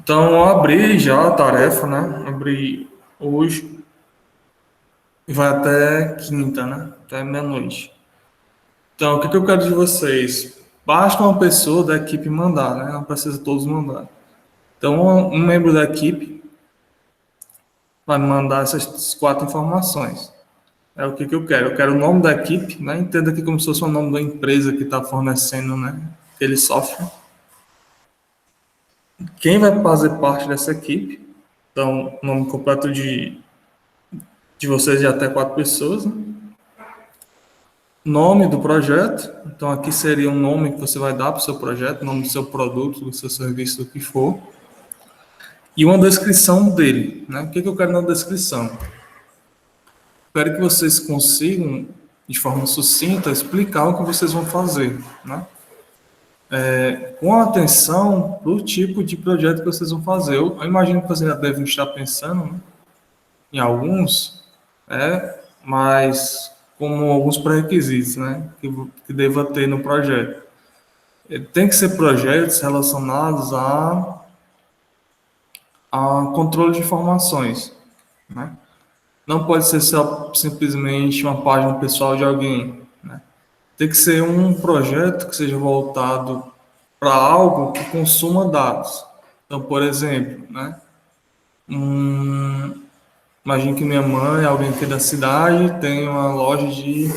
Então, eu abri já a tarefa, né? Abri hoje e vai até quinta, né? Até meia-noite. Então, o que eu quero de vocês? Basta uma pessoa da equipe mandar, né? Não precisa todos mandar. Então, um membro da equipe vai me mandar essas quatro informações. É o que eu quero. Eu quero o nome da equipe, né? Entenda aqui como se fosse o nome da empresa que está fornecendo, né? Aquele software. Quem vai fazer parte dessa equipe? Então, nome completo de vocês de até quatro pessoas, né? Nome do projeto. Então, aqui seria um nome que você vai dar para o seu projeto, nome do seu produto, do seu serviço, do que for. E uma descrição dele, né? O que eu quero na descrição? Espero que vocês consigam, de forma sucinta, explicar o que vocês vão fazer, né? Com atenção para o tipo de projeto que vocês vão fazer. Eu imagino que vocês já devem estar pensando, né, em alguns, mas como alguns pré-requisitos, né, que deva ter no projeto. Tem que ser projetos relacionados a controle de informações, né? Não pode ser só simplesmente uma página pessoal de alguém, né? Tem que ser um projeto que seja voltado para algo que consuma dados. Então, por exemplo, né? Imagine que minha mãe, alguém aqui da cidade, tem uma loja que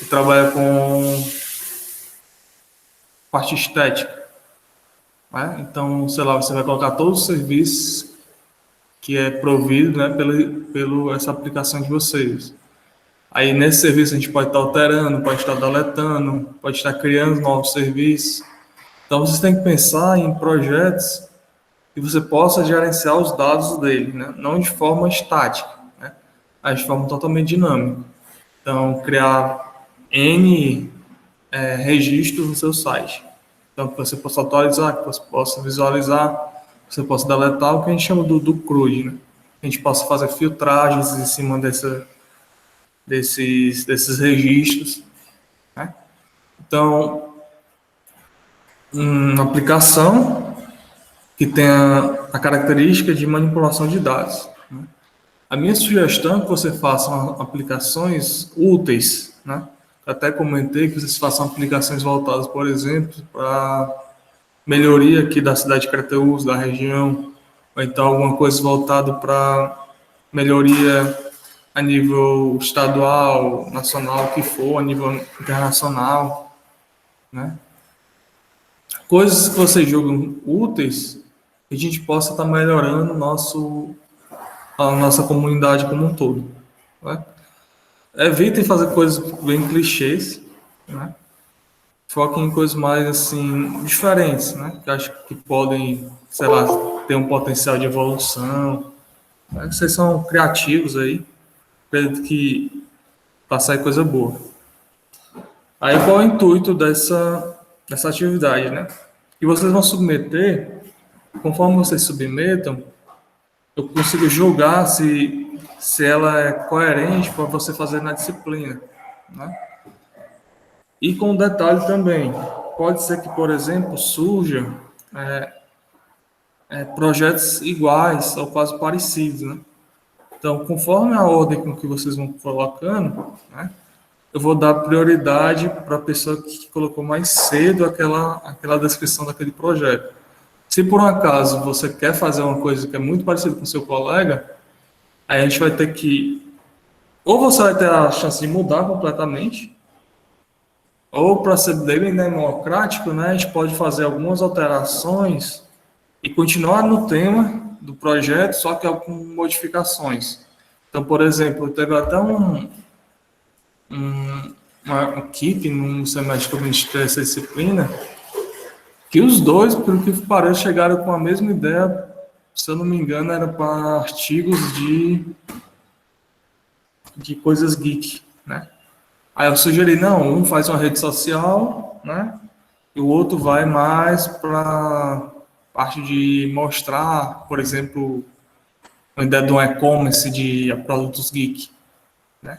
trabalha com parte estética, né? Então, sei lá, você vai colocar todos os serviços que é provido, né, pelo essa aplicação de vocês. Aí nesse serviço a gente pode estar alterando, pode estar deletando, pode estar criando novos serviços. Então vocês têm que pensar em projetos que você possa gerenciar os dados dele, né? Não de forma estática, né? Mas de forma totalmente dinâmica. Então criar N registros no seu site. Então que você possa atualizar, que você possa visualizar, que você possa deletar, o que a gente chama do CRUD, né? A gente possa fazer filtragens em cima desses registros, né? Então, uma aplicação que tenha a característica de manipulação de dados, né? A minha sugestão é que você faça aplicações úteis, né? Até comentei que vocês façam aplicações voltadas, por exemplo, para melhoria aqui da cidade de Crateús, da região, ou então alguma coisa voltada para melhoria a nível estadual, nacional, o que for, a nível internacional, né? Coisas que vocês julgam úteis, que a gente possa estar melhorando a nossa comunidade como um todo, né? Evitem fazer coisas bem clichês, né? Foquem em coisas mais assim diferentes, né? Que acho que podem, sei lá, ter um potencial de evolução, né? Vocês são criativos aí, acredito que vai sair coisa boa. Aí qual é o intuito dessa atividade, né? E vocês vão submeter, conforme vocês submetam, eu consigo julgar se ela é coerente para você fazer na disciplina, né? E com um detalhe também, pode ser que, por exemplo, surja projetos iguais ou quase parecidos, né? Então, conforme a ordem com que vocês vão colocando, né, eu vou dar prioridade para a pessoa que colocou mais cedo aquela descrição daquele projeto. Se por um acaso você quer fazer uma coisa que é muito parecida com o seu colega, aí a gente vai ter que, ou você vai ter a chance de mudar completamente, ou para ser bem democrático, né, a gente pode fazer algumas alterações e continuar no tema do projeto, só que com modificações. Então, por exemplo, teve até uma equipe no semestre que eu ministrei essa disciplina, que os dois, pelo que parece, chegaram com a mesma ideia, se eu não me engano, era para artigos de coisas geek, né? Aí eu sugeri, não, um faz uma rede social, né? E o outro vai mais para parte de mostrar, por exemplo, uma ideia de um e-commerce de produtos geek, né?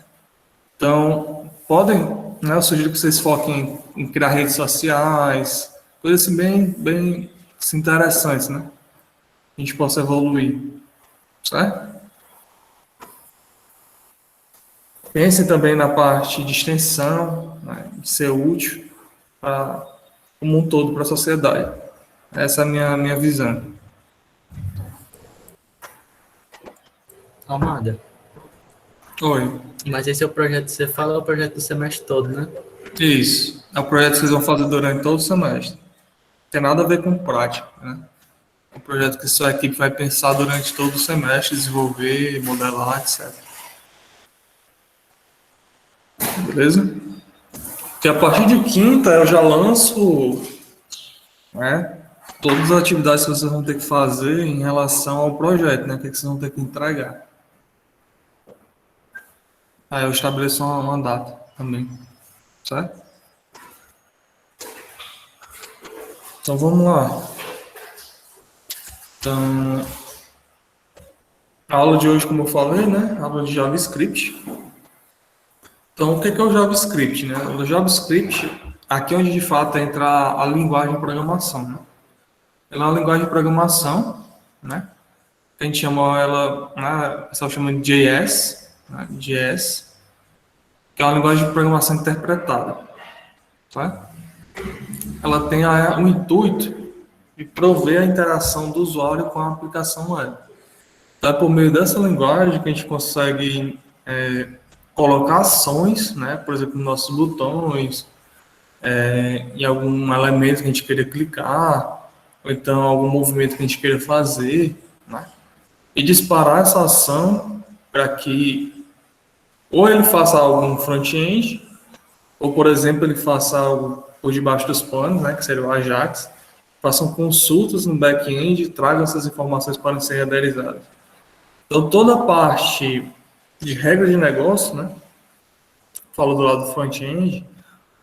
Então, podem, né? Eu sugiro que vocês foquem em criar redes sociais, coisas assim bem interessantes, né? A gente possa evoluir, certo? Pense também na parte de extensão, né, de ser útil para como um todo para a sociedade. Essa é a minha visão. Almada, Oi. mas esse é o projeto que você fala, é o projeto do semestre todo, né? Isso. É o projeto que vocês vão fazer durante todo o semestre. Não tem nada a ver com prática, né? É um projeto que sua equipe vai pensar durante todo o semestre, desenvolver, modelar, etc. Beleza? Que a partir de quinta eu já lanço, né, todas as atividades que vocês vão ter que fazer em relação ao projeto, né? O que vocês vão ter que entregar. Aí eu estabeleço uma data também, certo? Então vamos lá. Então, a aula de hoje, como eu falei, né? Aula de JavaScript. Então, o que é o JavaScript, né? O JavaScript, aqui é onde de fato entra a linguagem de programação, né? Ela é uma linguagem de programação, né? A gente chama ela, né, o pessoal chama de JS, né? JS, que é uma linguagem de programação interpretada, tá? Ela tem o intuito de prover a interação do usuário com a aplicação web. Então, é por meio dessa linguagem que a gente consegue colocar ações, né? Por exemplo, nos nossos botões, em algum elemento que a gente queira clicar, ou então algum movimento que a gente queira fazer, né? E disparar essa ação para que ou ele faça algo no front-end, ou, por exemplo, ele faça algo por debaixo dos panos, né? Que seria o Ajax, façam consultas no back-end e tragam essas informações para serem renderizadas. Então, toda a parte de regra de negócio, né? Falo do lado do front-end,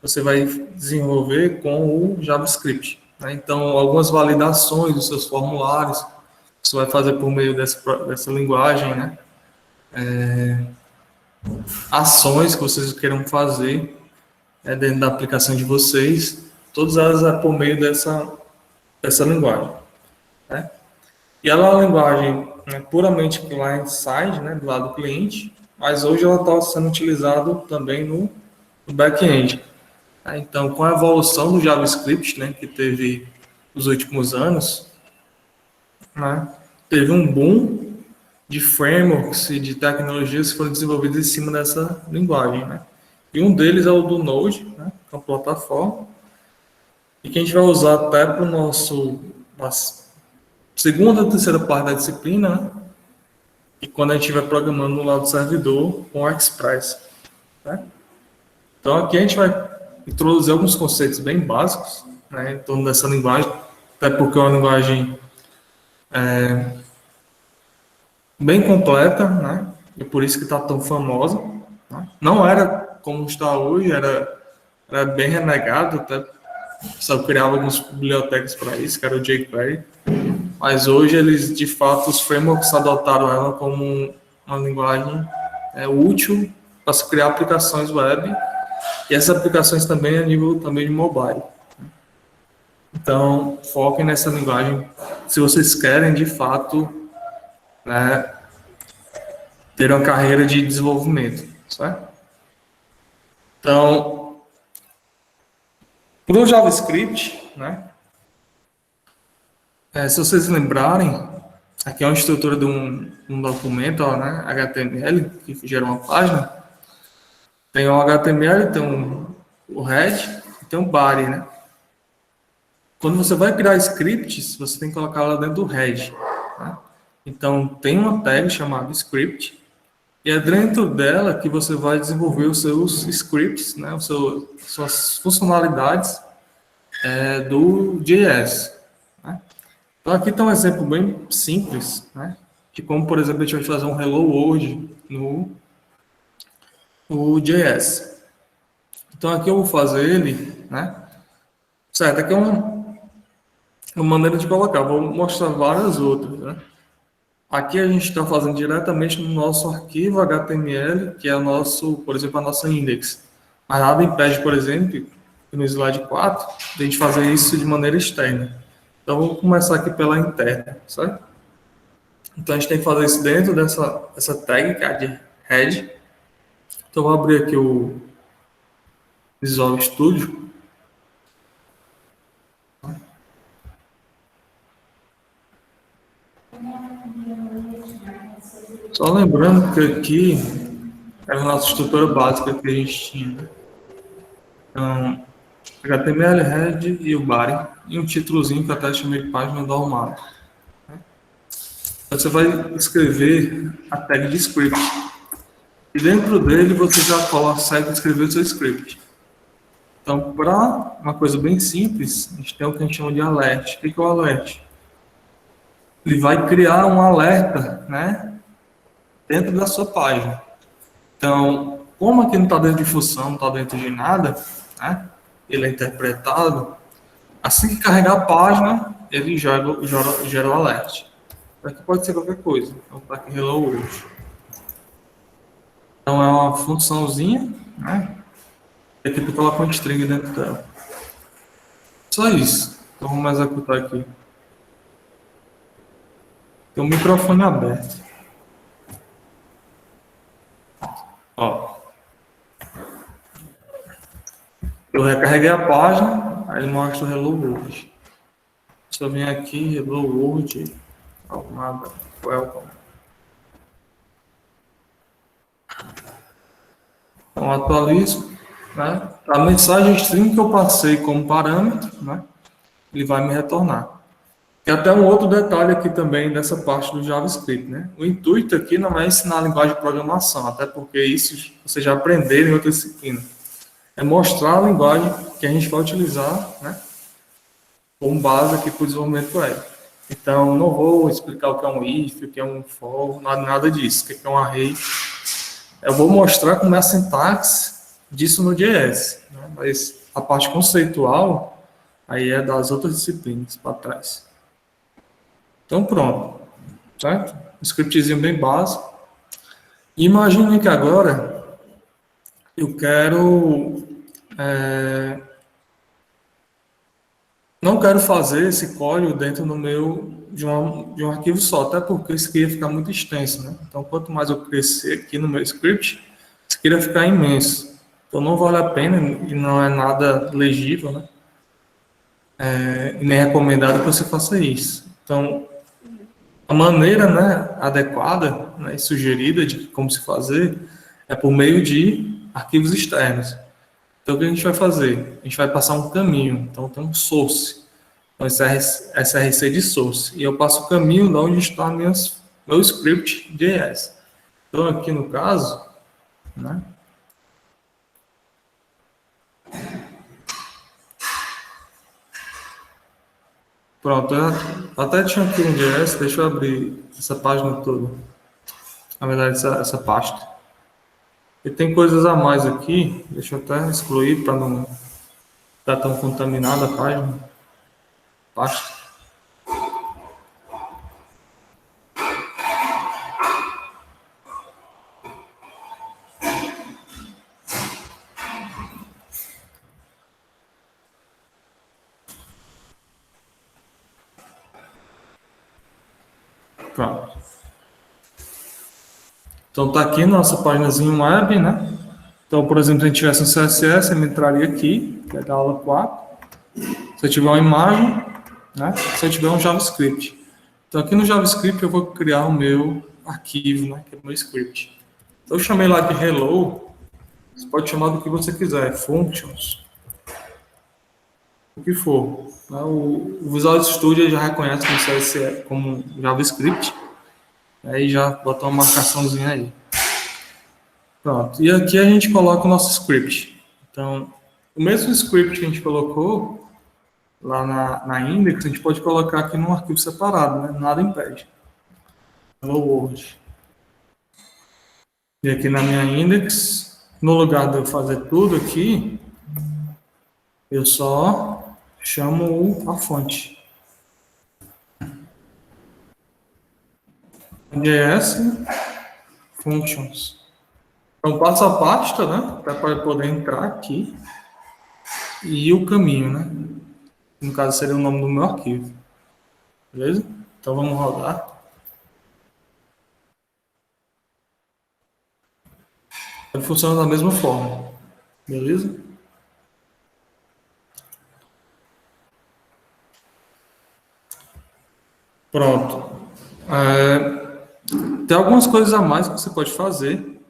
você vai desenvolver com o JavaScript, né? Então, algumas validações dos seus formulários, você vai fazer por meio dessa linguagem, né? Ações que vocês queiram fazer dentro da aplicação de vocês, todas elas é por meio dessa linguagem, né? E ela é uma linguagem, né, puramente client-side, né, do lado do cliente, mas hoje ela está sendo utilizada também no back-end. Então, com a evolução do JavaScript, né, que teve nos últimos anos, né, teve um boom de frameworks e de tecnologias que foram desenvolvidas em cima dessa linguagem, né? E um deles é o do Node, né, que é uma plataforma, e que a gente vai usar até para o nossa segunda ou terceira parte da disciplina, né? E quando a gente estiver programando no lado do servidor com o Express, né? Então aqui a gente vai introduzir alguns conceitos bem básicos, né, em torno dessa linguagem, até porque é uma linguagem bem completa, né? E por isso que está tão famosa, né? Não era como está hoje, era bem renegado, até só criava algumas bibliotecas para isso, que era o jQuery. Mas hoje eles, de fato, os frameworks adotaram ela como uma linguagem útil para se criar aplicações web e essas aplicações também a nível também de mobile. Então, foquem nessa linguagem se vocês querem, de fato, né, ter uma carreira de desenvolvimento, certo? Então, para o JavaScript, né, se vocês lembrarem, aqui é uma estrutura de um documento, ó, né, HTML, que gera uma página. Tem o HTML, tem o head e tem o body, né? Quando você vai criar scripts, você tem que colocar ela dentro do head, né? Então, tem uma tag chamada script, e é dentro dela que você vai desenvolver os seus scripts, né? Suas funcionalidades do JS, né? Então, aqui está um exemplo bem simples, né? De como, por exemplo, a gente vai fazer um Hello World no JS. Então, aqui eu vou fazer ele, né? Certo, aqui é uma maneira de colocar. Vou mostrar várias outras, né? Aqui a gente está fazendo diretamente no nosso arquivo HTML, que é o nosso, por exemplo, a nossa index. Mas nada impede, por exemplo, no slide 4, de a gente fazer isso de maneira externa. Então, vou começar aqui pela interna, certo? Então, a gente tem que fazer isso dentro dessa tag, que é a de head. Então, vou abrir aqui o Visual Studio. Só lembrando que aqui era a nossa estrutura básica que a gente tinha, né? Então, HTML, head e o body, e um títulozinho que eu até chamei de página do arrumado. Você vai escrever a tag de script. E dentro dele você já consegue escrever o seu script. Então, para uma coisa bem simples, a gente tem o que a gente chama de alert. O que é o alert? Ele vai criar um alerta, né, dentro da sua página. Então, como aqui não está dentro de função, não está dentro de nada, né, ele é interpretado, assim que carregar a página, ele gera o alert. Aqui pode ser qualquer coisa. Então, tá aqui Hello World. Então, é uma funçãozinha, né, e aqui tu coloca um string dentro dela. Só isso. Então, vamos executar aqui. Tem o microfone aberto. Ó. Eu recarreguei a página, aí ele mostra o Hello World. Se eu venho aqui, Hello World, arrumada, welcome. Então, atualizo, né? A mensagem string que eu passei como parâmetro, né? Ele vai me retornar. Tem até um outro detalhe aqui também dessa parte do JavaScript, né? O intuito aqui não é ensinar a linguagem de programação, até porque isso vocês já aprenderam em outra disciplina. É mostrar a linguagem que a gente vai utilizar, né, como base aqui para o desenvolvimento web. Então, não vou explicar o que é um if, o que é um for, nada disso, o que é um array. Eu vou mostrar como é a sintaxe disso no JS, né? Mas a parte conceitual aí é das outras disciplinas para trás. Então, pronto, certo? Um scriptzinho bem básico. Imagine que agora eu quero... não quero fazer esse código dentro do de um arquivo só, até porque isso aqui ia ficar muito extenso, né? Então, quanto mais eu crescer aqui no meu script, isso aqui ia ficar imenso. Então, não vale a pena e não é nada legível, né? E nem recomendado que você faça isso. Então, a maneira, né, adequada, né, e sugerida de como se fazer é por meio de arquivos externos. Então, o que a gente vai fazer? A gente vai passar um caminho. Então, tem um source. Então, SRC de source. E eu passo o caminho de onde está meu script JS. Então, aqui no caso, né? Pronto, eu até tinha aqui um JS, deixa eu abrir essa página toda. Na verdade, essa pasta. E tem coisas a mais aqui, deixa eu até excluir para não ficar tão contaminada a página. Pasta. Pronto. Então tá aqui nossa páginazinha web, né? Então, por exemplo, se a gente tivesse um CSS, ele entraria aqui, que é da aula 4. Se eu tiver uma imagem, né? Se eu tiver um JavaScript. Então, aqui no JavaScript eu vou criar o meu arquivo, né? Que é o meu script. Então, eu chamei lá de hello. Você pode chamar do que você quiser, functions, o que for. O Visual Studio já reconhece como CSS, como JavaScript. Aí já botou uma marcaçãozinha aí. Pronto. E aqui a gente coloca o nosso script. Então, o mesmo script que a gente colocou lá na index, a gente pode colocar aqui num arquivo separado, né? Nada impede. Hello World. E aqui na minha index, no lugar de eu fazer tudo aqui, eu só chamo a fonte. JS Functions. Então, passo a pasta, né? Para poder entrar aqui. E o caminho, né? No caso, seria o nome do meu arquivo. Beleza? Então vamos rodar. Ele funciona da mesma forma. Beleza? Pronto. Tem algumas coisas a mais que você pode fazer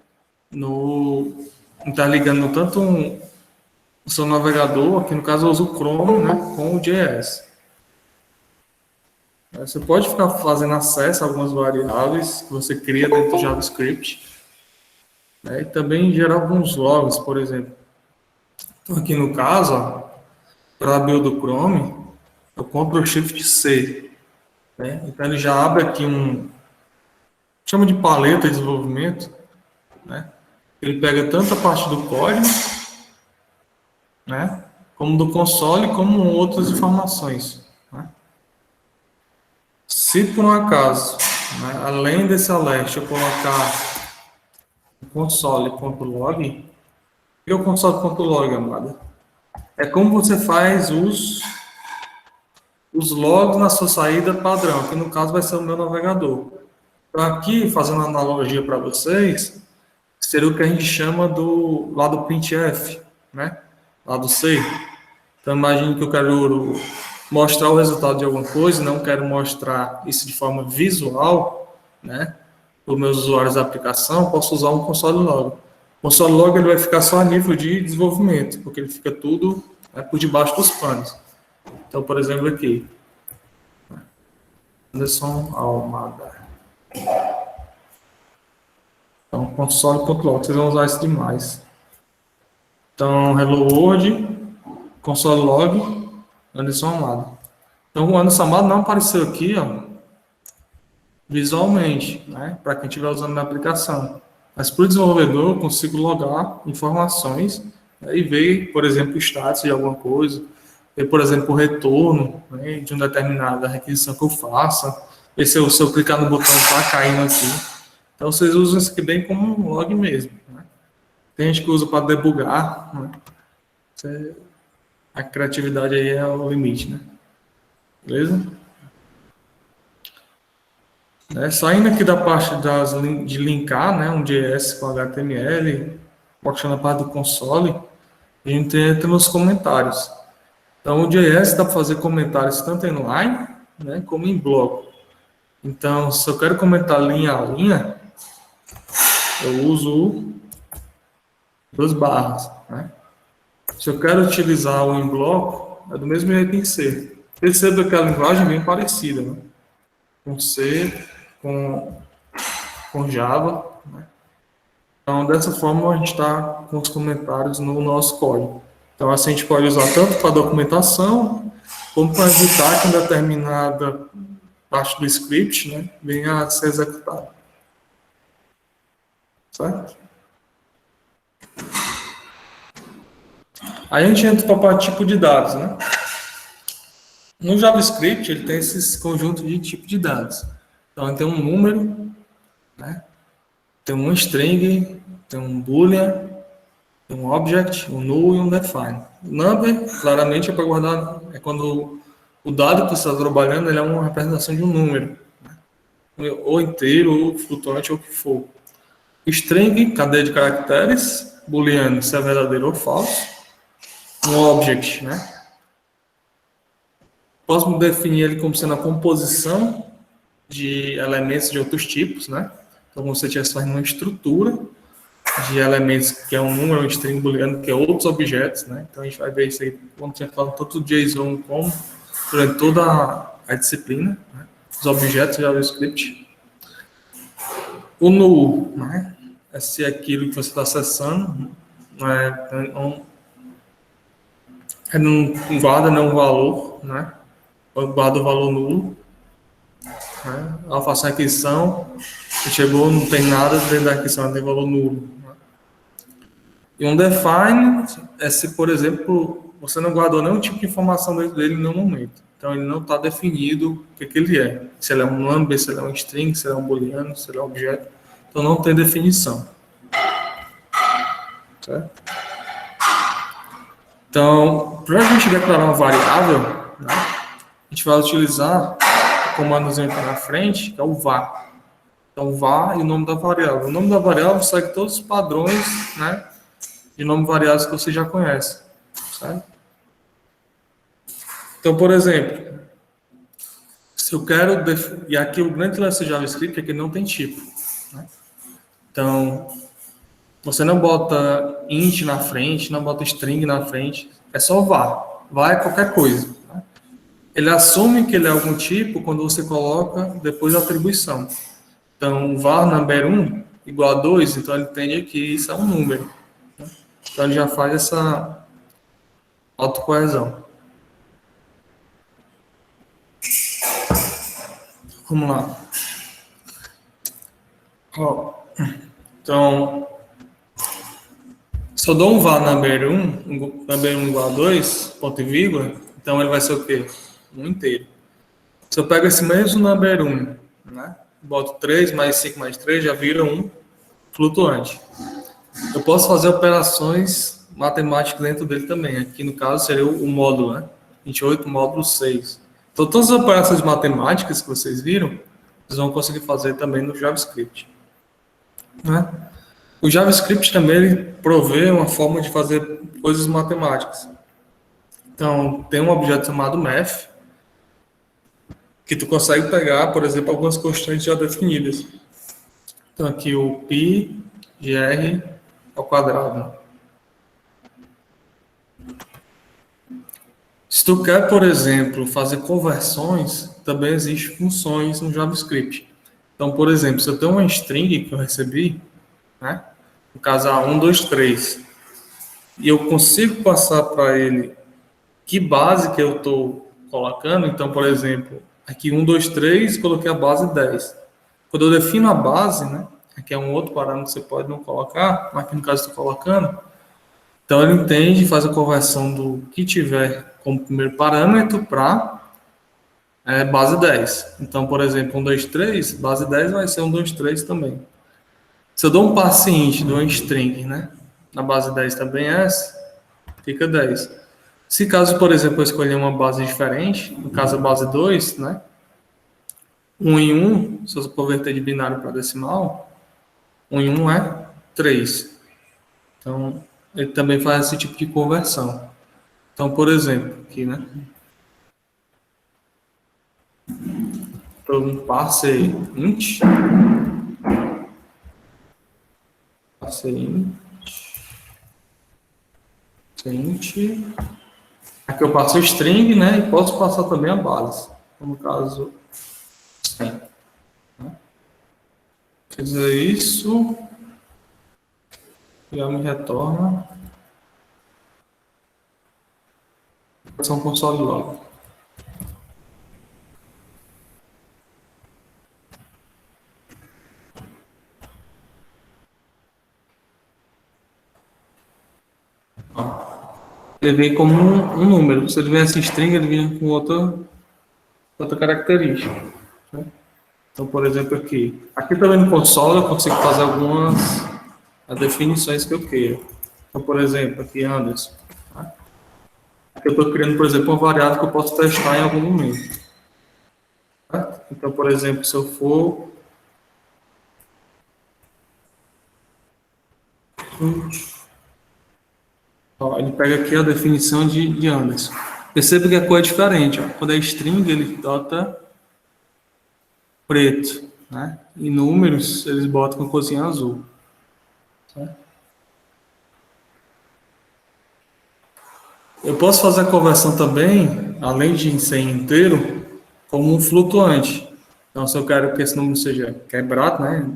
no interligando tanto o seu navegador, aqui no caso eu uso o Chrome, né, com o JS. Você pode ficar fazendo acesso a algumas variáveis que você cria dentro do JavaScript, né, e também gerar alguns logs, por exemplo. Então aqui no caso, para a build do Chrome, eu Ctrl Shift C, né? Então ele já abre aqui chama de paleta de desenvolvimento, né? Ele pega tanto a parte do código, né, como do console, como outras informações, né? Se por um acaso, né, além desse alert, eu colocar o console.log, o que é o console.log, amada? É como você faz os logs na sua saída padrão, que no caso vai ser o meu navegador. Então aqui, fazendo uma analogia para vocês, seria o que a gente chama do lado printf, né? Lado C. Então imagine que eu quero mostrar o resultado de alguma coisa, não quero mostrar isso de forma visual, né? Para os meus usuários da aplicação, posso usar um console log. O console log ele vai ficar só a nível de desenvolvimento, porque ele fica tudo, né, por debaixo dos panos. Então, por exemplo, aqui, Anderson Almada. Então, console.log, vocês vão usar isso demais. Então, hello world, console log, Anderson Almada. Então, o Anderson Almada não apareceu aqui, ó, visualmente, né, para quem estiver usando na aplicação. Mas para o desenvolvedor, eu consigo logar informações, né, e ver, por exemplo, o status de alguma coisa, ver, por exemplo, o retorno, né, de uma determinada requisição que eu faça, ver se eu clicar no botão está caindo aqui. Então, vocês usam isso aqui bem como um log mesmo, né? Tem gente que usa para debugar, né? A criatividade aí é o limite, né? Beleza? Saindo aqui da parte de linkar, né, um JS com HTML, puxando a parte do console, a gente entra nos comentários. Então, o JS dá para fazer comentários tanto inline, né, como em bloco. Então, se eu quero comentar linha a linha, eu uso duas barras, né? Se eu quero utilizar o em bloco, é do mesmo jeito em C. Perceba que a linguagem é bem parecida, né? Com C, com Java, né? Então, dessa forma, a gente está com os comentários no nosso código. Então, assim, a gente pode usar tanto para documentação, como para evitar que uma determinada parte do script, né, venha a ser executada. Certo? Aí a gente entra para a parte tipo de dados, né? No JavaScript, ele tem esses conjuntos de tipo de dados. Então, ele tem um número, né? Tem um string, tem um boolean, tem um object, um null e um define. O number, claramente, é para guardar, é quando o dado que você está trabalhando ele é uma representação de um número, né? Ou inteiro, ou flutuante, ou o que for. String, cadeia de caracteres, booleano, se é verdadeiro ou falso. Um object, né? Posso definir ele como sendo a composição de elementos de outros tipos, né? Então, como se você estivesse fazendo uma estrutura de elementos que é um número, um string booleano, que é outros objetos, né? Então, a gente vai ver isso aí quando você fala tanto JSON como durante toda a disciplina, né? Os objetos de JavaScript. O null, né? É se aquilo que você está acessando não guarda nenhum valor, né? Guarda o valor nulo, né? Ao faço a aquisição, chegou, não tem nada dentro da aquisição, não tem valor nulo, né? E um define é se, por exemplo, você não guardou nenhum tipo de informação dentro dele em nenhum momento. Então, ele não está definido o que ele é. Se ele é um number, se ele é um string, se ele é um booleano, se ele é um objeto. Então, não tem definição. Certo? Então, para a gente declarar uma variável, né, a gente vai utilizar comandozinho aqui na frente, que é o var. Então, var e o nome da variável. O nome da variável segue todos os padrões, né, de nome variáveis que você já conhece, certo? Então, por exemplo, se eu quero... E aqui o grande lance do JavaScript é que ele não tem tipo, né? Então, você não bota int na frente, não bota string na frente, é só var. Var é qualquer coisa, né? Ele assume que ele é algum tipo quando você coloca depois da atribuição. Então, var number1 igual a 2, então ele entende que isso é um número, né? Então, ele já faz essa autocoesão. Vamos lá. Ó, então, se eu dou um var number1 igual a 2, ponto e vírgula, então ele vai ser o quê? Um inteiro. Se eu pego esse mesmo number1, né, boto 3 mais 5 mais 3, já vira um flutuante. Eu posso fazer operações matemáticas dentro dele também. Aqui, no caso, seria o módulo, né? 28 módulo 6. Então, todas as operações matemáticas que vocês viram, vocês vão conseguir fazer também no JavaScript, né? O JavaScript também ele provê uma forma de fazer coisas matemáticas. Então, tem um objeto chamado math, que tu consegue pegar, por exemplo, algumas constantes já definidas. Então, aqui o π de r ao quadrado. Se tu quer, por exemplo, fazer conversões, também existem funções no JavaScript. Então, por exemplo, se eu tenho uma string que eu recebi, né, no caso a 1, 2, 3, e eu consigo passar para ele que base que eu estou colocando, então, por exemplo, aqui 1, 2, 3, coloquei a base 10. Quando eu defino a base, né, aqui é um outro parâmetro que você pode não colocar, mas aqui no caso estou colocando, então ele entende e faz a conversão do que tiver como primeiro parâmetro para base 10. Então, por exemplo, 1, 2, 3, base 10 vai ser 1, 2, 3 também. Se eu dou um passe int, dou um string, né, na base 10 também é essa, fica 10. Se caso, por exemplo, eu escolher uma base diferente, no caso a base 2, né, 1 em 1, se eu converter de binário para decimal, 1 em 1 é 3. Então, ele também faz esse tipo de conversão. Então, por exemplo, aqui, né, um passe int, aqui eu passo o string, né, e posso passar também a base, no caso 100, né? Quer dizer, isso já me retorna a versão console log. Ele vem como um número. Se ele viesse string, ele vinha com outra característica, né? Então, por exemplo, aqui também no console eu consigo fazer algumas definições que eu queira. Então, por exemplo, aqui Anderson, tá? Aqui eu estou criando, por exemplo, uma variável que eu posso testar em algum momento, tá? Então, por exemplo, se eu for ele pega aqui a definição de Anderson. Perceba que a cor é diferente. Ó. Quando é string, ele bota preto, né? Em números, eles botam com corzinha azul. Tá? Eu posso fazer a conversão também, além de ser inteiro, como um flutuante. Então, se eu quero que esse número seja quebrado, né?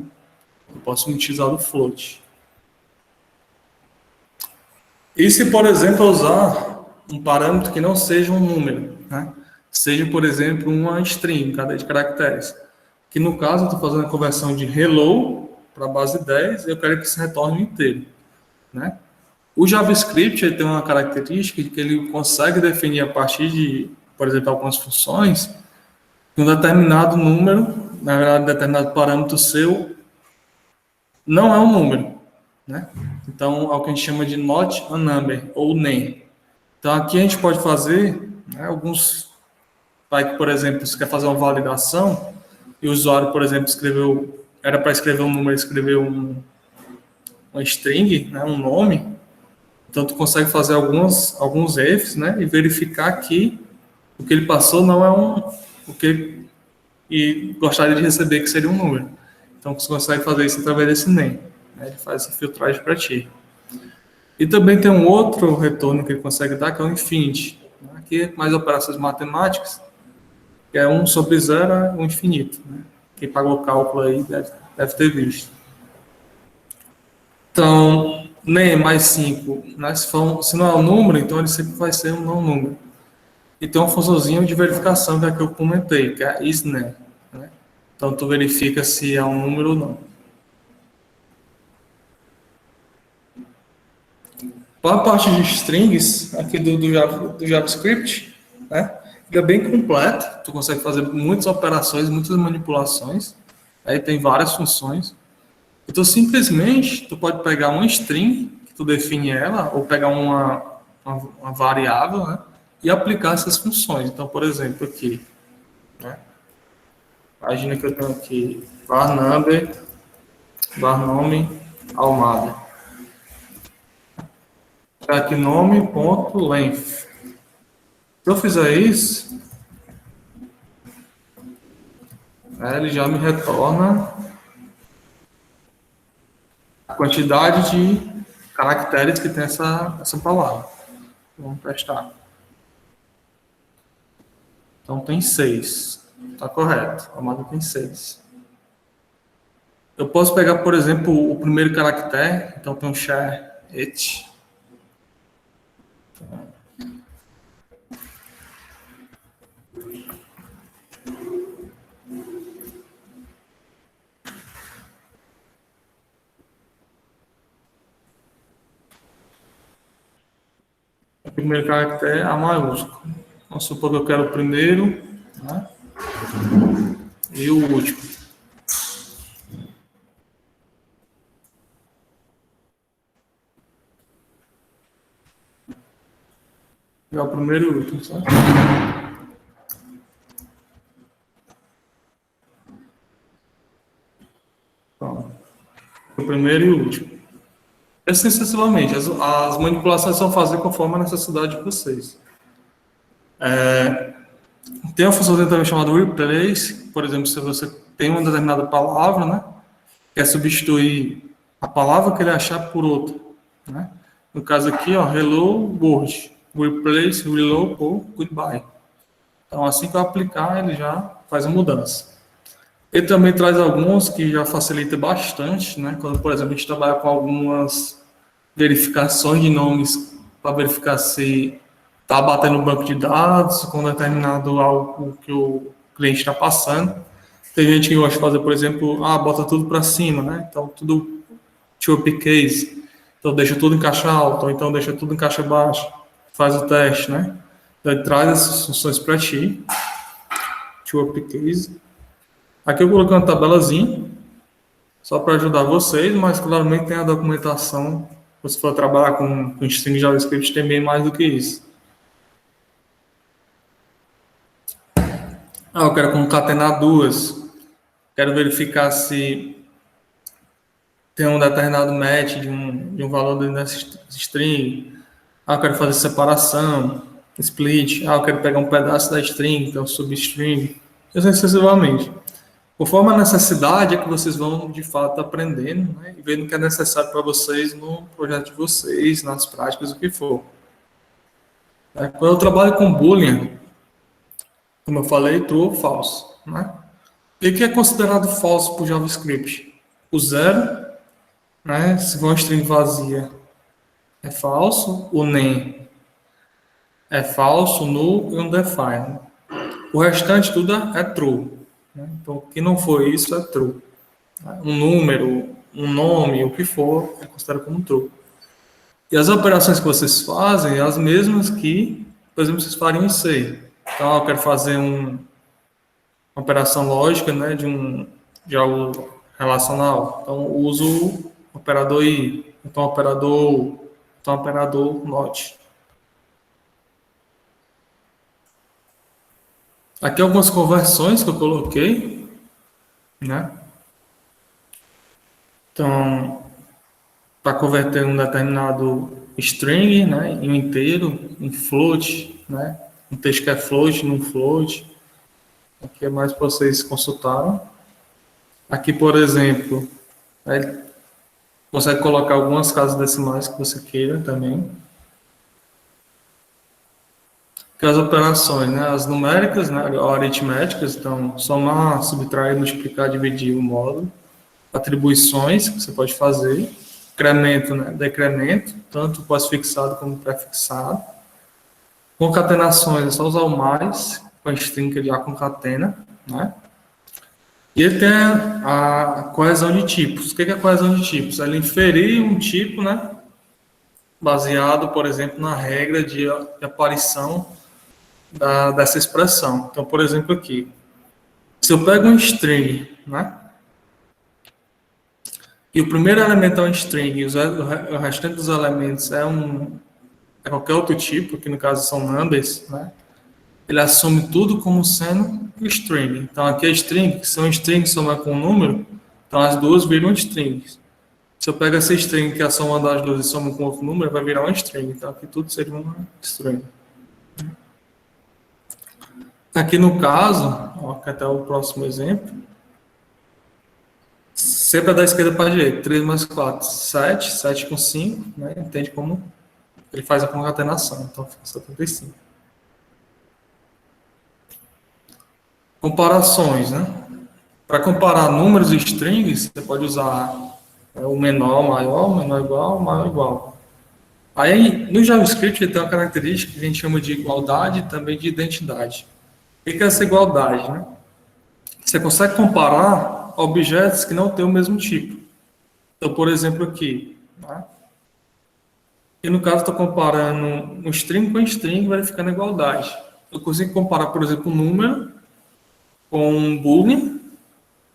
Eu posso utilizar o float. E se, por exemplo, eu usar um parâmetro que não seja um número, né? Seja, por exemplo, uma string, cadeia de caracteres. Que no caso eu estou fazendo a conversão de hello para a base 10 e eu quero que se retorne inteiro, né? O JavaScript ele tem uma característica de que ele consegue definir a partir de, por exemplo, algumas funções, que um determinado número, na verdade, um determinado parâmetro seu, não é um número, né? Então, é o que a gente chama de not a number, ou nem. Então, aqui a gente pode fazer, né, alguns vai que, por exemplo, você quer fazer uma validação e o usuário, por exemplo, era para escrever um número, escreveu uma string, né, um nome, então tu consegue fazer alguns ifs, né, e verificar que o que ele passou não é o que ele e gostaria de receber, que seria um número. Então você consegue fazer isso através desse nem, né, ele faz essa filtragem para ti. E também tem um outro retorno que ele consegue dar, que é o infinity, né, aqui é mais operações matemáticas, que é 1 sobre 0 é o infinito, né? Quem pagou o cálculo aí deve ter visto. Então, nem mais 5, né? Se não é um número, então ele sempre vai ser um não número. E tem uma funçãozinha de verificação, que é a que eu comentei, que é isNem, né? Então, tu verifica se é um número ou não. Para a parte de strings, aqui do JavaScript, né? Fica bem completo, tu consegue fazer muitas operações, muitas manipulações, aí tem várias funções. Então, simplesmente, tu pode pegar uma string, que tu define ela, ou pegar uma variável, né, e aplicar essas funções. Então, por exemplo, aqui, né, imagina que eu tenho aqui var number, var nome, Almada. Aqui nome, ponto, length. Se eu fizer isso, ele já me retorna a quantidade de caracteres que tem essa palavra. Vamos testar. Então tem 6. Está correto. A Almada tem 6. Eu posso pegar, por exemplo, o primeiro caractere. Então tem um share it. O primeiro caractere é A maiúsculo. Vamos supor que eu quero o primeiro, né, e o último. É o primeiro e o último, certo? Então, o primeiro e o último. Assim sucessivamente. As manipulações são fazer conforme a necessidade de vocês. Tem uma função também chamada replace. Por exemplo, se você tem uma determinada palavra, né, quer substituir a palavra que ele achar por outra, né? No caso aqui, ó, hello world, replace hello por goodbye. Então, assim que eu aplicar, ele já faz a mudança. Ele também traz alguns que já facilita bastante, né? Quando, por exemplo, a gente trabalha com algumas verificações de nomes para verificar se está batendo no banco de dados com determinado algo que o cliente está passando. Tem gente que gosta de fazer, por exemplo, bota tudo para cima, né? Então, tudo to uppercase. Então, deixa tudo em caixa alta, ou então deixa tudo em caixa baixa. Faz o teste, né? Então, ele traz essas funções para ti. To uppercase. Aqui eu coloquei uma tabelazinha, só para ajudar vocês, mas claramente tem a documentação. Se for trabalhar com string JavaScript, tem bem mais do que isso. Eu quero concatenar duas. Quero verificar se tem um determinado match de um valor dentro dessa string. Eu quero fazer separação, split. Eu quero pegar um pedaço da string, então substring. Assim sucessivamente. Conforme a necessidade é que vocês vão, de fato, aprendendo, né, e vendo o que é necessário para vocês no projeto de vocês, nas práticas, o que for. Quando eu trabalho com Boolean, como eu falei, true ou false, né? O que é considerado falso por JavaScript? O zero, né? Se for uma string vazia, é falso. O nem é falso, null e undefined. O restante tudo é true. Né? Então, o que não for isso é true. Um número, um nome, o que for, é considerado como true. E as operações que vocês fazem é as mesmas que, por exemplo, vocês fariam em C. Então, eu quero fazer uma operação lógica, né, de algo relacional. Então, eu uso o operador I, então operador not. Aqui algumas conversões que eu coloquei, né? Então, para converter um determinado string, né, em um inteiro, em float, né? Um texto que é float num float. Aqui é mais para vocês consultarem. Aqui, por exemplo, né, consegue colocar algumas casas decimais que você queira também. Que as operações, né, as numéricas, né, ou aritméticas, então somar, subtrair, multiplicar, dividir o módulo. Atribuições que você pode fazer. Incremento, né, decremento, tanto pós-fixado como pré-fixado. Concatenações, é só usar o mais, com a string que ele já concatena, né? E ele tem a coesão de tipos. O que é a coesão de tipos? Ela inferir um tipo, né? Baseado, por exemplo, na regra de aparição dessa expressão. Então, por exemplo, aqui. Se eu pego um string, né? E o primeiro elemento é um string, e o restante dos elementos é qualquer outro tipo, que no caso são numbers, né? Ele assume tudo como sendo string. Então, aqui é string, se um string somar com um número, então as duas viram strings. Se eu pego essa string que é a soma das duas e soma com outro número, vai virar uma string. Então, aqui tudo seria uma string. Aqui no caso, ó, que até o próximo exemplo, sempre é da esquerda para a direita. 3 mais 4, 7. 7 com 5, né? Entende como ele faz a concatenação. Então, fica 75. Comparações, né? Para comparar números e strings, você pode usar o menor, menor igual, maior igual. Aí, no JavaScript, ele tem uma característica que a gente chama de igualdade e também de identidade. O que é essa igualdade, né? Você consegue comparar objetos que não têm o mesmo tipo. Então, por exemplo, aqui, né? E no caso, estou comparando um string com um string, verificando a igualdade. Eu consigo comparar, por exemplo, um número com um boolean,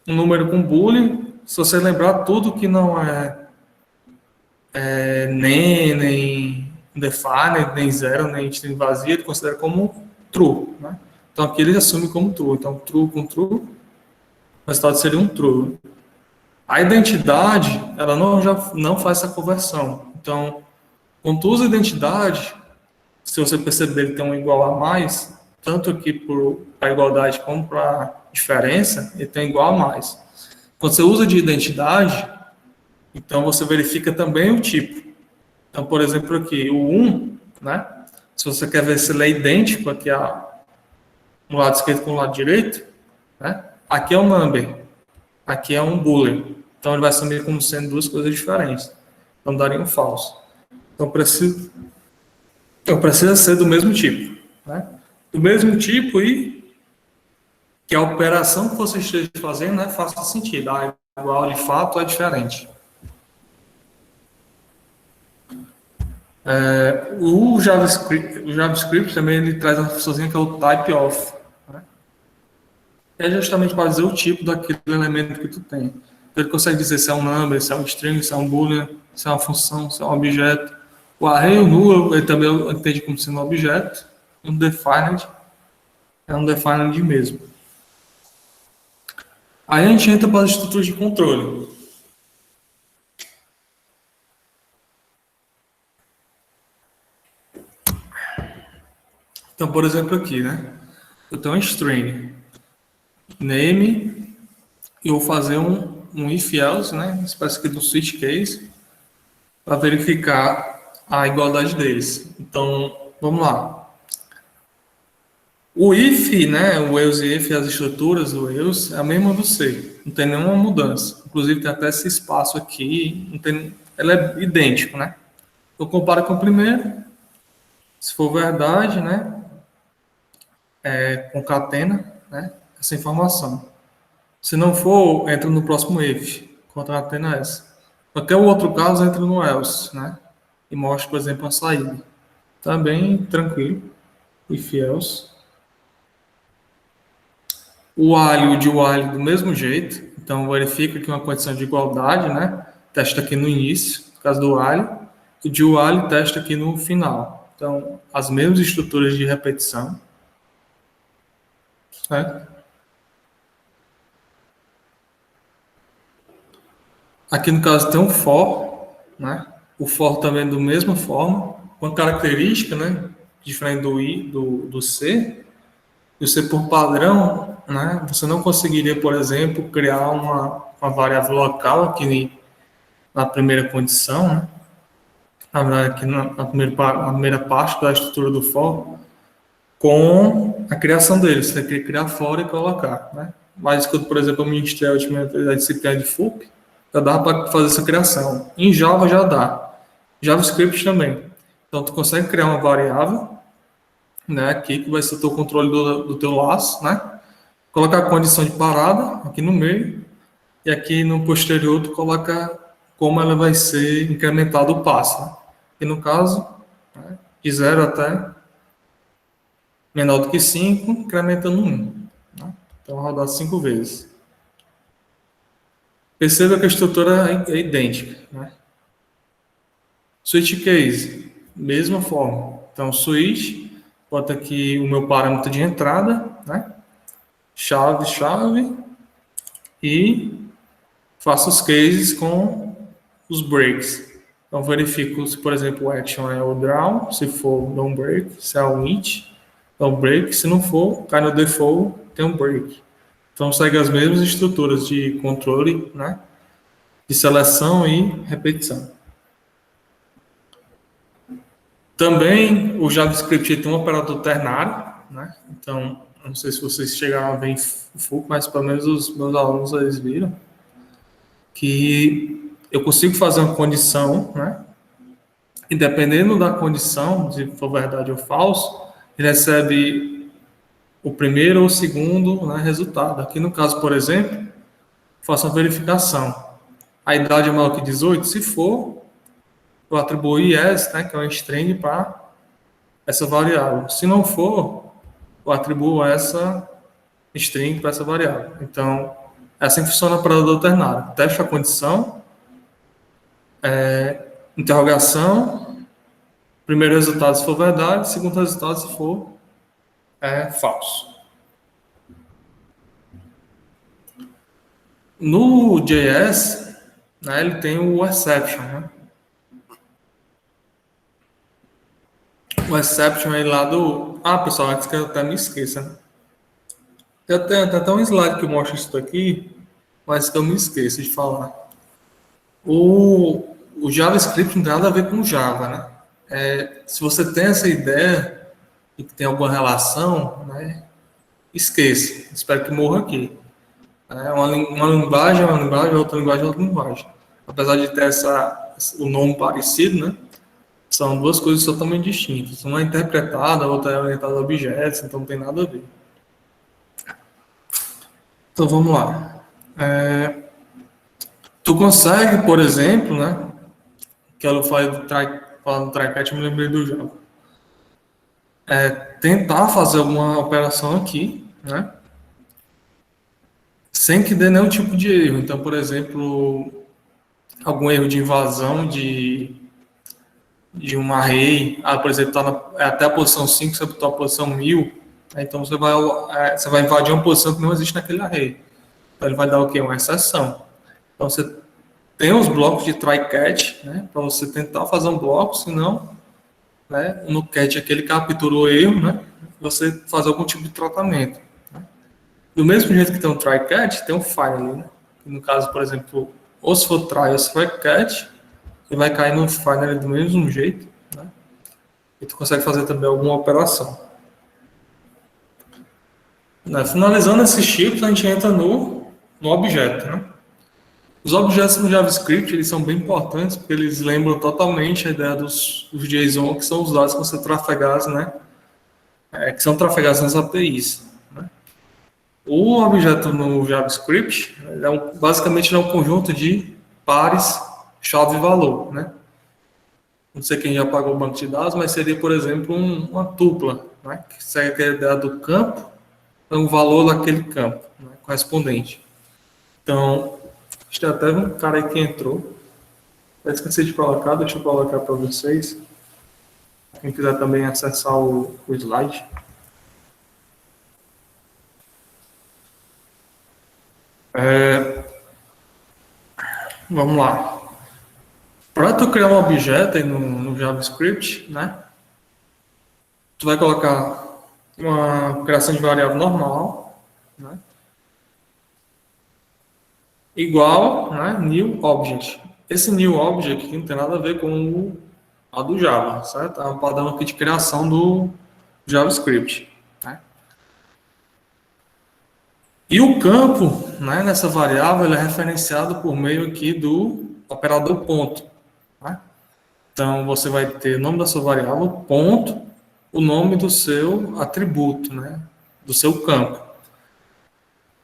um número com boolean. Se você lembrar, tudo que não nem defined, nem zero, nem string vazia, ele considera como true, né? Então, aqui ele assume como true. Então, true com true, o resultado seria um true. A identidade, ela não faz essa conversão. Então, quando tu usa identidade, se você perceber que tem um igual a mais, tanto aqui para a igualdade como para a diferença, ele tem igual a mais. Quando você usa de identidade, então você verifica também o tipo. Então, por exemplo, aqui, o 1, né? Se você quer ver se ele é idêntico aqui no lado esquerdo com o lado direito, né? Aqui é um number, aqui é um boolean. Então, ele vai assumir como sendo duas coisas diferentes. Então, daria um falso. Então, precisa ser do mesmo tipo, né? Do mesmo tipo e que a operação que você esteja fazendo, né, faça sentido. Ah, é igual de fato é diferente. O JavaScript também ele traz uma funçãozinha que é o type of, né? É justamente para dizer o tipo daquele elemento que tu tem. Então, ele consegue dizer se é um number, se é um string, se é um boolean, se é uma função, se é um objeto. O array, o null, ele também entende como sendo um objeto. Um defined é um defined mesmo. Aí a gente entra para as estruturas de controle. Então, por exemplo, aqui, né? Eu tenho um string name e vou fazer um if else, né? Espécie aqui do switch case para verificar a igualdade deles. Então, vamos lá. O if, né? O else e if, as estruturas do else é a mesma do C. Não tem nenhuma mudança. Inclusive tem até esse espaço aqui. Não tem, ela é idêntico, né? Eu comparo com o primeiro. Se for verdade, né? Concatena, né? Essa informação. Se não for, entra no próximo if, concatena essa. Qualquer outro caso, entra no else, né? E mostra, por exemplo, a saída. Tá bem tranquilo. If else. O while e o de while do mesmo jeito. Então, verifica que uma condição de igualdade, né? Testa aqui no início, no caso do while. E o de while testa aqui no final. Então, as mesmas estruturas de repetição. Certo? Aqui no caso tem um for, né? O for também é da mesma forma, uma característica, né? Diferente do i, do C. E o C por padrão, né? Você não conseguiria, por exemplo, criar uma variável local aqui na primeira condição, né? Na verdade, aqui na primeira parte da estrutura do for, com a criação dele. Você tem que criar fora e colocar, né? Mas quando, por exemplo, eu ministrei a disciplina de FUP, já dá para fazer essa criação. Em Java já dá. JavaScript também. Então, tu consegue criar uma variável, né, aqui que vai ser o teu controle do teu laço, né? Colocar a condição de parada aqui no meio e aqui no posterior tu coloca como ela vai ser incrementado o passo, né? E no caso, né, de 0 até menor do que 5, incrementando 1. Né? Então, rodar 5 vezes. Perceba que a estrutura é idêntica. Né? Switch case, mesma forma. Então, switch, bota aqui o meu parâmetro de entrada, né? Chave, chave, e faço os cases com os breaks. Então, verifico se, por exemplo, o action é o draw, se for, dá um break, se é o int, dá um break, se não for, cai no default, tem um break. Então, segue as mesmas estruturas de controle, né? De seleção e repetição. Também o JavaScript tem um operador ternário, né? Então, não sei se vocês chegaram a ver em FUP, mas pelo menos os meus alunos eles viram que eu consigo fazer uma condição, né? E dependendo da condição, se for verdade ou falso, ele recebe o primeiro ou o segundo, né, resultado. Aqui no caso, por exemplo, faço uma verificação. A idade é maior que 18, se for, eu atribuo yes, né, que é um string para essa variável. Se não for, eu atribuo essa string para essa variável. Então, é assim que funciona o operador ternário. Teste a condição, interrogação, primeiro resultado se for verdade, segundo resultado se for falso. No JS, né, ele tem o exception, né? O exception é lá do... Ah, pessoal, antes que eu até me esqueça, né? Tem até um slide que mostra isso aqui, mas que eu me esqueço de falar. O JavaScript não tem nada a ver com Java, né? Se você tem essa ideia e que tem alguma relação, né, esqueça. Espero que morra aqui. Uma linguagem é uma linguagem, outra linguagem é outra linguagem. Apesar de ter o nome parecido, né? São duas coisas totalmente distintas. Uma é interpretada, a outra é orientada a objetos, então não tem nada a ver. Então vamos lá. Tu consegue, por exemplo, né? Que ela fala do try-catch, eu me lembrei do Java. Tentar fazer alguma operação aqui, né? Sem que dê nenhum tipo de erro. Então, por exemplo, algum erro de invasão de um array, por exemplo, até a posição 5, você botou a posição 1000, então você vai invadir uma posição que não existe naquele array. Então ele vai dar o quê? Uma exceção. Então você tem os blocos de try-catch, né, para você tentar fazer um bloco, senão, né, no catch aquele capturou o erro, né, você fazer algum tipo de tratamento. Né. Do mesmo jeito que tem um try-catch, tem um file, né, no caso, por exemplo, ou se for try ou se for catch, ele vai cair no final do mesmo jeito, né? E tu consegue fazer também alguma operação. Finalizando esses tipos, a gente entra no objeto, né? Os objetos no JavaScript, eles são bem importantes, porque eles lembram totalmente a ideia dos JSON, que são os dados que vão ser trafegados, né? Que são trafegados nas APIs. Né? O objeto no JavaScript, basicamente, é um conjunto de pares chave e valor, né? Não sei quem já pagou o banco de dados, mas seria, por exemplo, uma tupla, né? Que segue a ideia do campo, é um valor daquele campo, né? Correspondente. Então, tem até um cara aí que entrou. Eu esqueci de colocar, deixa eu colocar para vocês. Quem quiser também acessar o slide. Vamos lá. Para tu criar um objeto aí no JavaScript, né? Tu vai colocar uma criação de variável normal, né? Igual, né? New object. Esse new object aqui não tem nada a ver com a do Java, certo? É um padrão aqui de criação do JavaScript, né? E o campo, né, nessa variável, ele é referenciado por meio aqui do operador ponto, né? Então, você vai ter o nome da sua variável, ponto, o nome do seu atributo, né, do seu campo.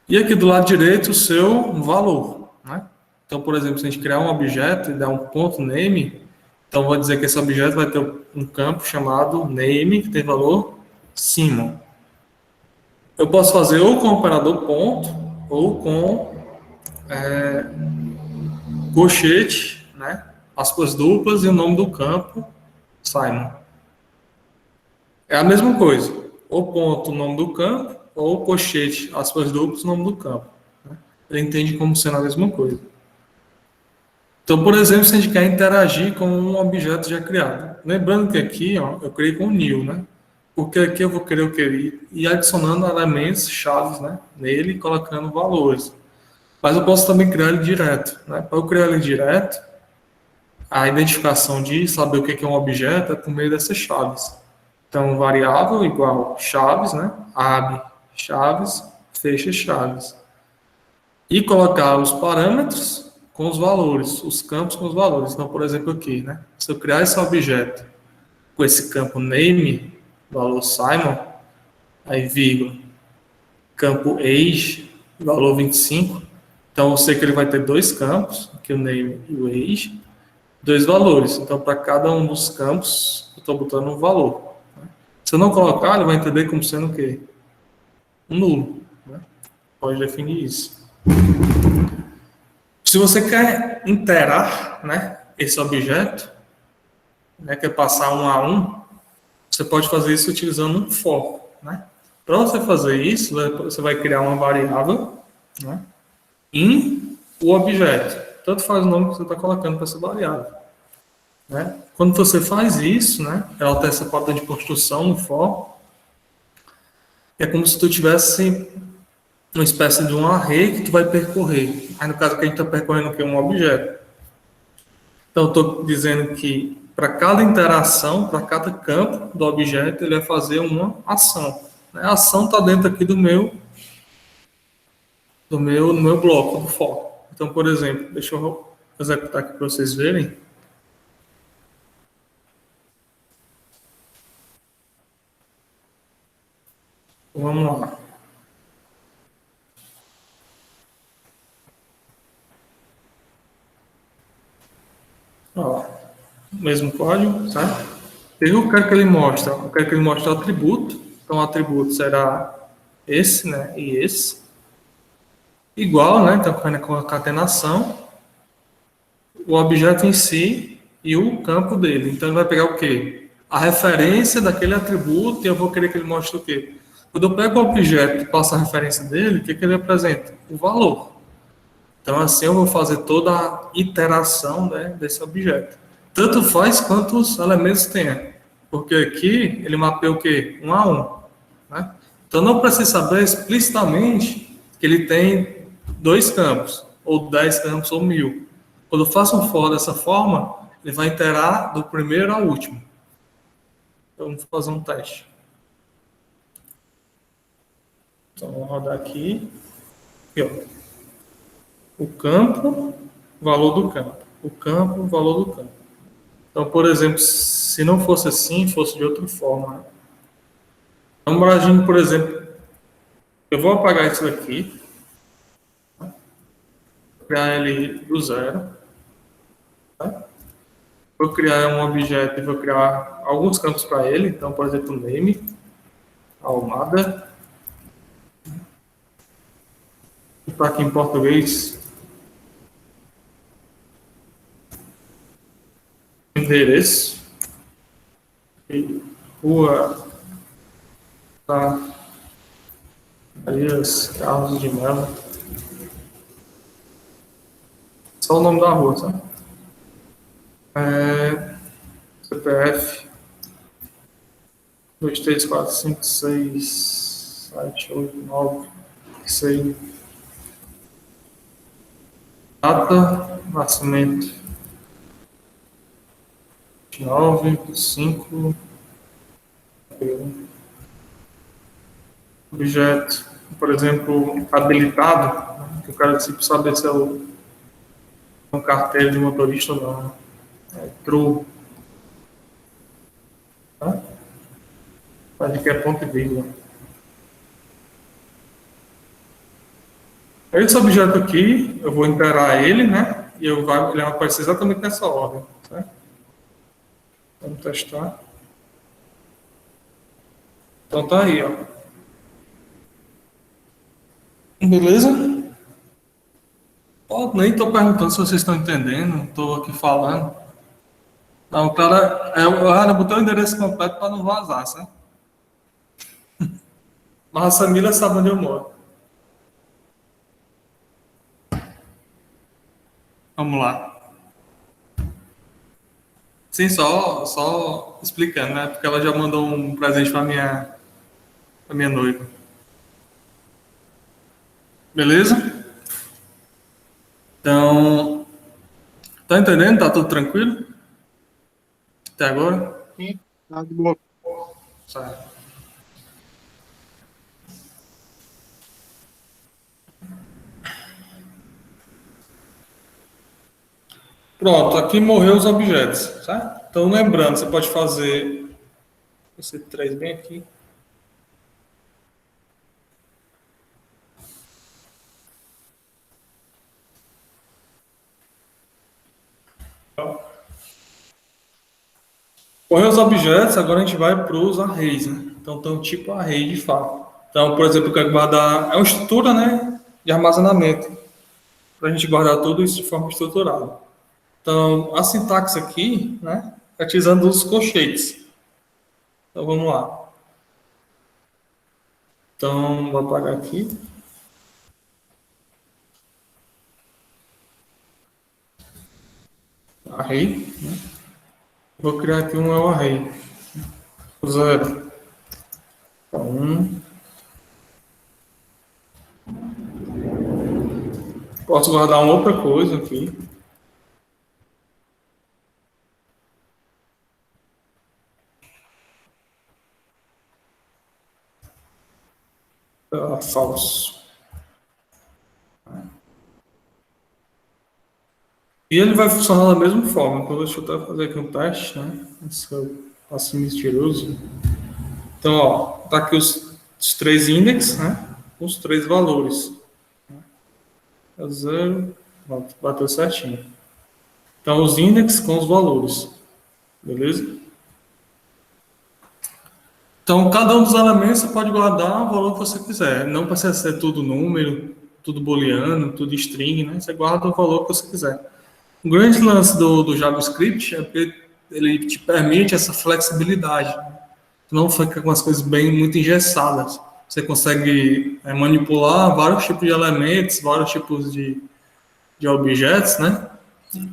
E aqui do lado direito, o seu valor, né? Então, por exemplo, se a gente criar um objeto e dar um ponto name, então vou dizer que esse objeto vai ter um campo chamado name, que tem valor Simon. Eu posso fazer ou com o operador ponto, ou com colchete, né? Aspas duplas e o nome do campo, Simon. É a mesma coisa. Ou ponto, o nome do campo, ou colchete, aspas duplas, o nome do campo. Né? Ele entende como sendo a mesma coisa. Então, por exemplo, se a gente quer interagir com um objeto já criado. Lembrando que aqui, ó, eu criei com new, né? Porque aqui eu vou querer o querer e adicionando elementos, chaves, né? Nele, colocando valores. Mas eu posso também criar ele direto, né? Para eu criar ele direto, a identificação de saber o que é um objeto é por meio dessas chaves. Então, variável igual chaves, né? Abre chaves, fecha chaves. E colocar os parâmetros com os valores, os campos com os valores. Então, por exemplo, aqui, né? Se eu criar esse objeto com esse campo name, valor Simon, aí vírgula, campo age, valor 25. Então, eu sei que ele vai ter dois campos, aqui o name e o age, dois valores. Então, para cada um dos campos, eu estou botando um valor. Se eu não colocar, ele vai entender como sendo o quê? Um nulo. Né? Pode definir isso. Se você quer interar, né, esse objeto, né, quer passar um a um, você pode fazer isso utilizando um for. Né? Para você fazer isso, você vai criar uma variável, né, em o objeto. Tanto faz o nome que você está colocando para essa variável. Né? Quando você faz isso, né, ela tem essa porta de construção no for, é como se tu tivesse uma espécie de um array que tu vai percorrer. Aí no caso que a gente está percorrendo aqui um objeto. Então eu estou dizendo que para cada interação, para cada campo do objeto, ele vai fazer uma ação. A ação está dentro aqui no meu bloco do for. Então, por exemplo, deixa eu executar aqui para vocês verem. Vamos lá. Ó, mesmo código, certo? Eu quero que ele mostre, eu quero que ele mostre o atributo. Então, o atributo será esse, né? E esse. Igual, né? Então, com a concatenação, o objeto em si e o campo dele. Então, ele vai pegar o quê? A referência daquele atributo e eu vou querer que ele mostre o quê? Quando eu pego o objeto e passo a referência dele, o que ele apresenta? O valor. Então, assim, eu vou fazer toda a iteração, né, desse objeto. Tanto faz quantos elementos tenha. Porque aqui ele mapeia o quê? Um a um. Né? Então, não precisa saber explicitamente que ele tem dois campos, ou 10 campos, ou 1000. Quando eu faço um for dessa forma, ele vai iterar do primeiro ao último. Então, vamos fazer um teste. Então, vamos rodar aqui. Aqui, ó. O campo, valor do campo. O campo, valor do campo. Então, por exemplo, se não fosse assim, fosse de outra forma. Né? Vamos imaginar, por exemplo, eu vou apagar isso daqui. Criar ele do zero. Tá? Vou criar um objeto e vou criar alguns campos para ele. Então, por exemplo, name, Almada. Está aqui em português. Endereço. E rua. Tá. Aí os carros de Melo. Só o nome da rua, sabe? CPF 2, 3, 4, 5, 6, 7, 8, 9, 6. Data, nascimento 9, 5. Objeto, por exemplo, habilitado, né, que o cara precisa saber se é um carteiro de motorista ou não. True. Tá? Mas aqui é ponto e vírgula. Esse objeto aqui, eu vou interar ele, né? E ele vai aparecer exatamente nessa ordem. Certo? Vamos testar. Então tá aí, ó. Beleza? Ó, nem estou perguntando se vocês estão entendendo, estou aqui falando. Não, o cara, botou o endereço completo para não vazar, sabe? Mas a Samila sabe onde eu moro. Vamos lá. Sim, só explicando, né? Porque ela já mandou um presente para minha noiva. Beleza? Então, tá entendendo? Tá tudo tranquilo? Até agora? Sim, tá de boa. Certo. Pronto, aqui morreu os objetos, certo? Então, lembrando, você pode fazer esse 3 bem aqui. Morreu os objetos, agora a gente vai para os arrays, né? Então, tem um tipo array de fato. Então, por exemplo, eu quero guardar... É uma estrutura, né, de armazenamento. Para a gente guardar tudo isso de forma estruturada. Então, a sintaxe aqui, né, é utilizando os colchetes. Então, vamos lá. Então, vou apagar aqui. Array, né? Vou criar aqui um array. 0. Então, 1. Posso guardar uma outra coisa aqui. Falso. E ele vai funcionar da mesma forma. Então, deixa eu até fazer aqui um teste, né? Se eu faço mentiroso. Então, ó, tá aqui os 3 índices, né? Com os 3 valores. É 0, bateu certinho. Então, os índices com os valores. Beleza? Então, cada um dos elementos você pode guardar o valor que você quiser. Não precisa ser tudo número, tudo booleano, tudo string, né? Você guarda o valor que você quiser. O grande lance do JavaScript é que ele te permite essa flexibilidade. Não fica com as coisas bem muito engessadas. Você consegue manipular vários tipos de elementos, vários tipos de objetos, né?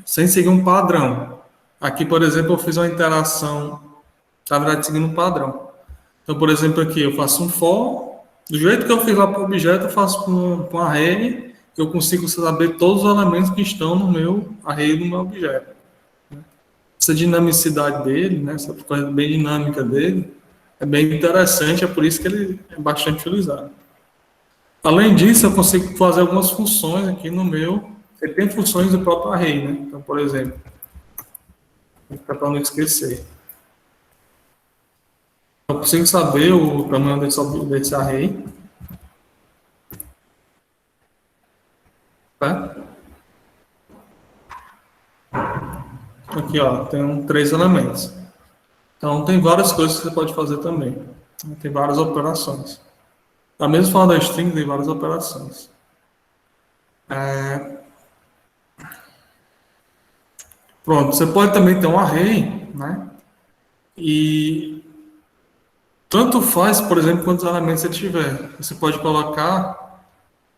Sem seguir um padrão. Aqui, por exemplo, eu fiz uma interação, na verdade, seguindo um padrão. Então, por exemplo, aqui eu faço um for, do jeito que eu fiz lá para o objeto, eu faço com um array, eu consigo saber todos os elementos que estão no meu array do meu objeto. Essa dinamicidade dele, né, essa coisa bem dinâmica dele, é bem interessante, é por isso que ele é bastante utilizado. Além disso, eu consigo fazer algumas funções aqui no meu, ele tem funções do próprio array, né? Então, por exemplo, para não esquecer. Eu consigo saber o tamanho desse array. Tá? Aqui, ó, tem 3 elementos. Então, tem várias coisas que você pode fazer também. Tem várias operações. Da mesma forma da string, tem várias operações. Pronto, você pode também ter um array, né? E tanto faz, por exemplo, quantos elementos você tiver. Você pode colocar,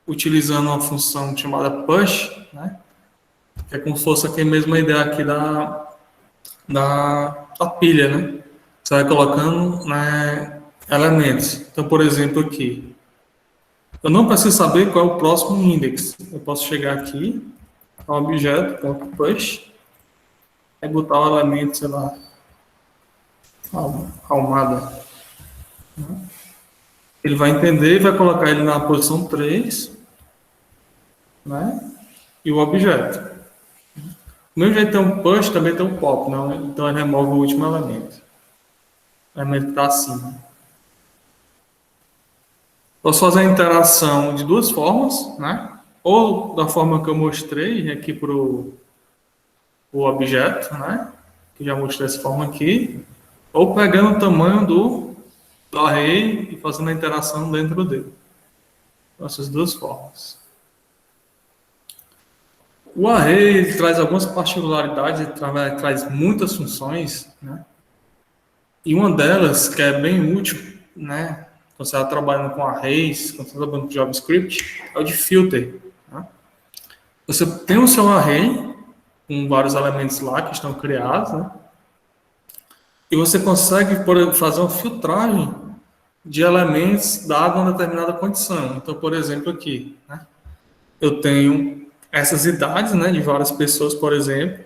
utilizando uma função chamada push, né? É como se fosse aqui a mesma ideia aqui da pilha, né? Você vai colocando, né, elementos. Então, por exemplo, aqui, eu não preciso saber qual é o próximo index. Eu posso chegar aqui, ao objeto, ponto push, e botar o elemento, sei lá, Almada. Ele vai entender e vai colocar ele na posição 3, né? E o objeto. Do mesmo jeito que tem um push, também tem um pop, né? Então ele remove o último elemento. O elemento que está acima. Posso fazer a interação de duas formas, né? Ou da forma que eu mostrei aqui para o objeto, né? Que já mostrei essa forma aqui. Ou pegando o tamanho do array e fazendo a interação dentro dele. Essas duas formas. O array ele traz algumas particularidades, ele traz muitas funções, né? E uma delas, que é bem útil, né? Quando você está trabalhando com arrays, quando você está trabalhando com JavaScript, é o de filter. Né? Você tem o seu array, com vários elementos lá que estão criados, né? E você consegue fazer uma filtragem de elementos dado uma determinada condição. Então, por exemplo, aqui, né? Eu tenho essas idades, né, de várias pessoas, por exemplo,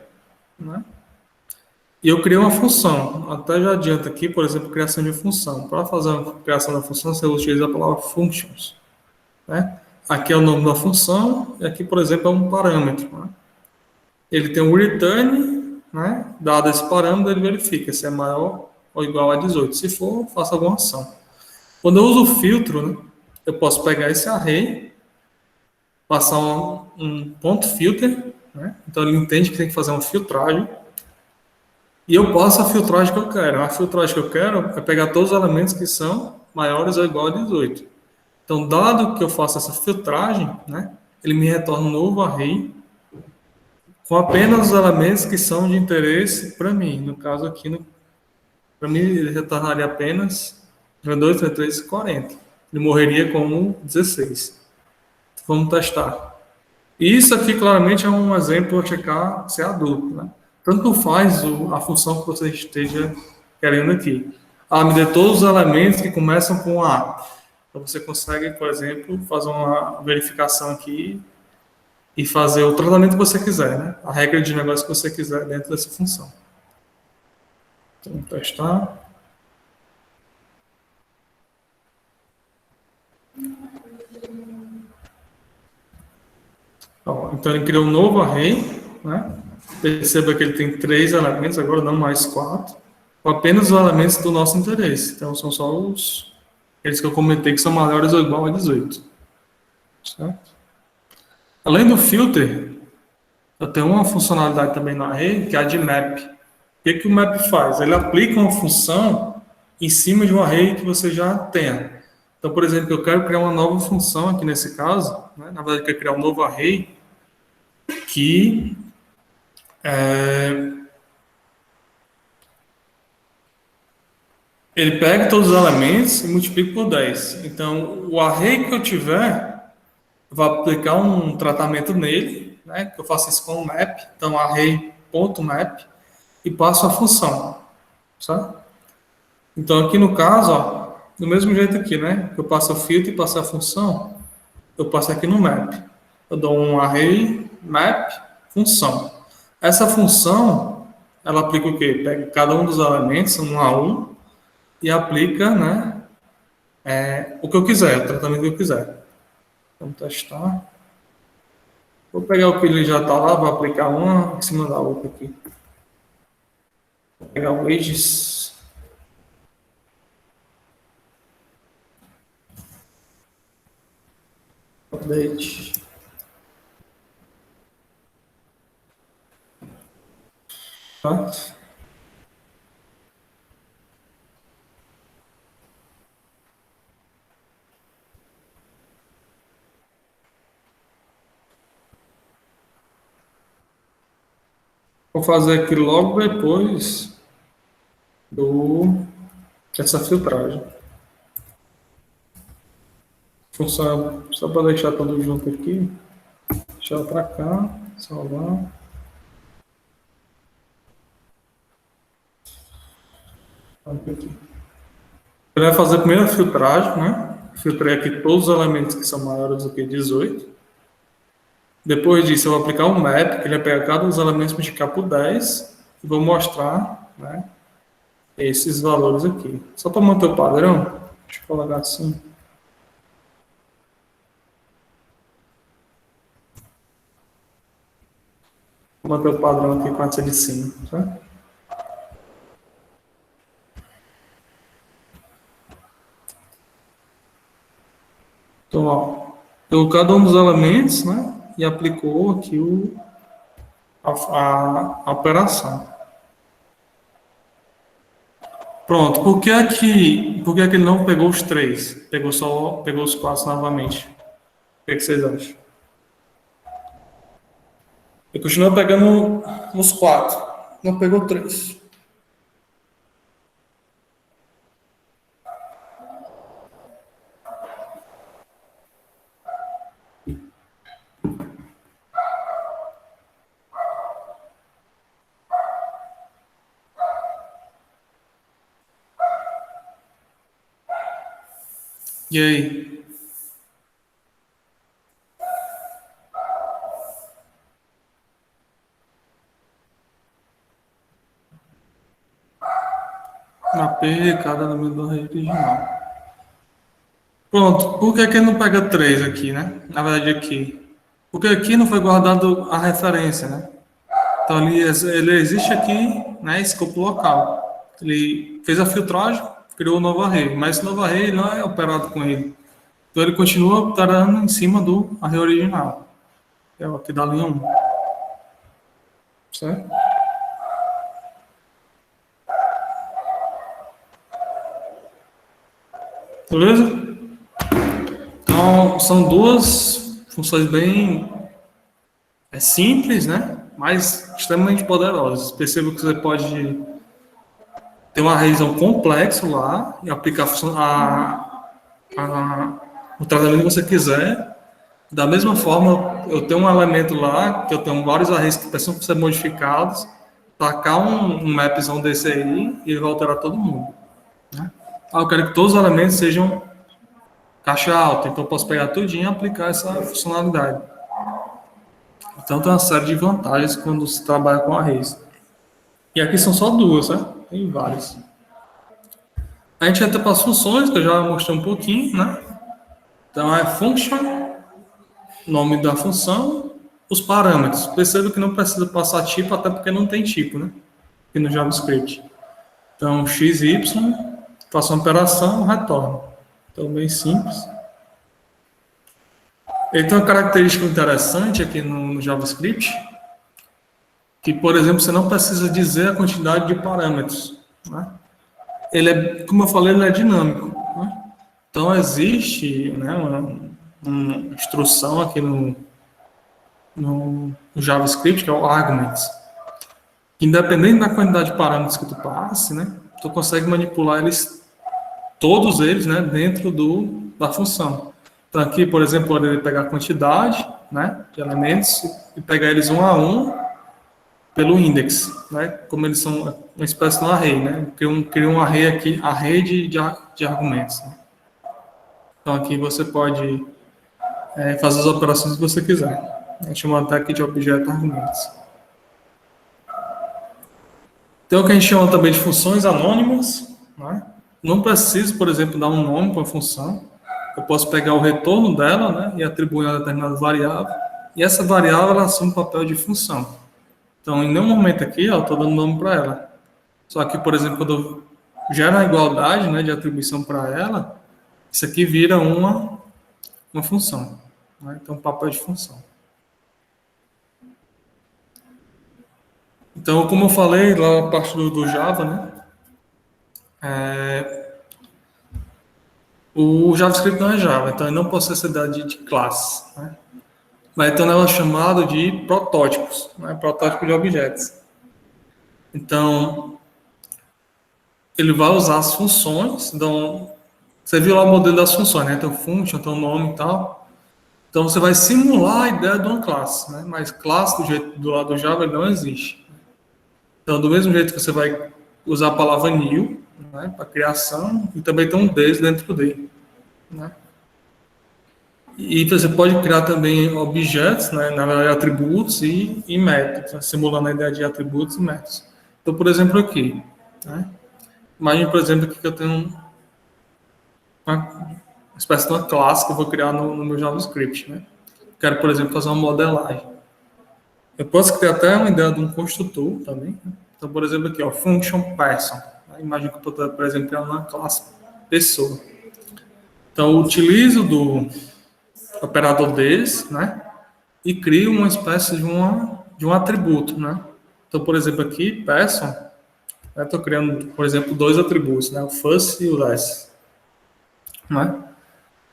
né? E eu criei uma função. Até já adianta aqui, por exemplo, criação de função. Para fazer a criação da função, você utiliza a palavra functions, né? Aqui é o nome da função, e aqui, por exemplo, é um parâmetro, né? Ele tem um return, né? Dado esse parâmetro, ele verifica se é maior ou igual a 18. Se for, faça alguma ação. Quando eu uso o filtro, né, eu posso pegar esse array, passar um ponto filter, né? Então ele entende que tem que fazer uma filtragem. E eu passo a filtragem que eu quero. A filtragem que eu quero é pegar todos os elementos que são maiores ou igual a 18. Então, dado que eu faço essa filtragem, né, ele me retorna um novo array com apenas os elementos que são de interesse para mim. No caso aqui, para mim, ele retornaria apenas 32, 33 e 40. Ele morreria como 16. Vamos testar. E isso aqui, claramente, é um exemplo para checar se é adulto, né? Tanto faz a função que você esteja querendo aqui. Me dê todos os elementos que começam com A. Então, você consegue, por exemplo, fazer uma verificação aqui e fazer o tratamento que você quiser, né? A regra de negócio que você quiser dentro dessa função. Então, vamos testar. Então, ele criou um novo array, né? Perceba que ele tem 3 elementos, agora não mais 4, com apenas os elementos do nosso interesse. Então, são só aqueles que eu comentei que são maiores ou igual a 18. Certo? Além do filter, eu tenho uma funcionalidade também no array, que é a de map. O que o map faz? Ele aplica uma função em cima de um array que você já tenha. Então, por exemplo, eu quero criar uma nova função aqui nesse caso, né? Na verdade, eu quero criar um novo array que ele pega todos os elementos e multiplica por 10. Então, o array que eu tiver, eu vou aplicar um tratamento nele, né? Que eu faço isso com o map. Então, array.map e passo a função, certo? Então, aqui no caso, ó, do mesmo jeito aqui, né? Eu passo o filtro e passo a função, eu passo aqui no map. Eu dou um array, map, função. Essa função, ela aplica o quê? Pega cada um dos elementos, um a um, e aplica, né, o que eu quiser, o tratamento que eu quiser. Vamos testar. Vou pegar o que ele já está lá, vou aplicar uma em cima da outra aqui. Vou pegar o wages. Update. Tá? Vou fazer aqui logo depois dessa filtragem. Função, só para deixar tudo junto aqui. Deixar para cá, salvar. Ele vai fazer a primeira filtragem, né? Filtrei aqui todos os elementos que são maiores do que 18. Depois disso, eu vou aplicar um map, que ele vai pegar cada um dos elementos e multiplicar por 10 e vou mostrar, né, esses valores aqui. Só para manter o padrão, deixa eu colocar assim. Vou manter o padrão aqui com essa de cima, tá? Então, ó, pegou cada um dos elementos, né, e aplicou aqui a operação. Pronto, por que é que ele não pegou os 3? Pegou os 4 novamente. O que vocês acham? Ele continua pegando os 4, não pegou 3. E aí? Mapeia cada elemento do array original. Pronto, por que ele não pega 3 aqui, né? Na verdade aqui. Porque aqui não foi guardado a referência, né? Então ele existe aqui, né? Escopo local. Ele fez a filtragem, criou um novo array, mas esse novo array não é operado com ele. Então ele continua operando em cima do array original. É o aqui da linha 1. Certo? Beleza? Então, são duas funções bem simples, né? Mas extremamente poderosas. Perceba que você pode ter uma revisão complexa lá e aplicar o tratamento que você quiser. Da mesma forma, eu tenho um elemento lá, que eu tenho vários arrays que precisam ser modificados, tacar um mapzão desse aí e ele vai alterar todo mundo. Né? Eu quero que todos os elementos sejam caixa alta, então eu posso pegar tudinho e aplicar essa funcionalidade. Então tem uma série de vantagens quando se trabalha com arrays. E aqui são só duas, né? Tem várias. A gente entra para as funções, que eu já mostrei um pouquinho, né? Então é function, nome da função, os parâmetros. Perceba que não precisa passar tipo, até porque não tem tipo, né? Aqui no JavaScript. Então, x, y, faço uma operação, retorno. Então, bem simples. Ele tem uma característica interessante aqui no JavaScript, que, por exemplo, você não precisa dizer a quantidade de parâmetros. Né? Ele é, como eu falei, ele é dinâmico. Né? Então, existe, né, uma instrução aqui no JavaScript, que é o arguments. Independente da quantidade de parâmetros que tu passe, né, tu consegue manipular todos eles, né, dentro da função. Então aqui, por exemplo, poderia pegar a quantidade, né, de elementos e pegar eles um a um pelo index, né, como eles são uma espécie de um array, né, cria um array aqui, array de argumentos. Né? Então aqui você pode fazer as operações que você quiser. Chamando até aqui de objeto argumentos. Tem o que a gente chama também de funções anônimas. Né? Não preciso, por exemplo, dar um nome para a função. Eu posso pegar o retorno dela, né, e atribuir uma determinada variável. E essa variável ela assume o papel de função. Então, em nenhum momento aqui eu estou dando nome para ela. Só que, por exemplo, quando eu gero a igualdade, né, de atribuição para ela, isso aqui vira uma função. Né? Então, papel de função. Então, como eu falei lá na parte do Java, né? O JavaScript não é Java, então ele não possui essa idade de classe. Né? Mas então ela é chamado de protótipos, né? Protótipo de objetos. Então, ele vai usar as funções. Então, você viu lá o modelo das funções, né? Tem o function, tem o nome e tal. Então, você vai simular a ideia de uma classe, né? Mas classe do lado do Java não existe. Então, do mesmo jeito que você vai usar a palavra new, né, para criação, e também tem um this dentro dele, né? E você pode criar também objetos, né, na verdade, atributos e métodos, né, simulando a ideia de atributos e métodos. Então, por exemplo, aqui, né, imagine, por exemplo, aqui que eu tenho uma espécie de uma classe que eu vou criar no meu JavaScript, né? Quero, por exemplo, fazer uma modelagem. Eu posso criar até uma ideia de um construtor também, né? Então, por exemplo, aqui, ó, function person. Imagina que eu estou, por exemplo, criando uma classe pessoa. Então, eu utilizo do operador this, né? E crio uma espécie de um atributo, né? Então, por exemplo, aqui, person, eu estou criando, por exemplo, dois atributos, né? O first e o last, né?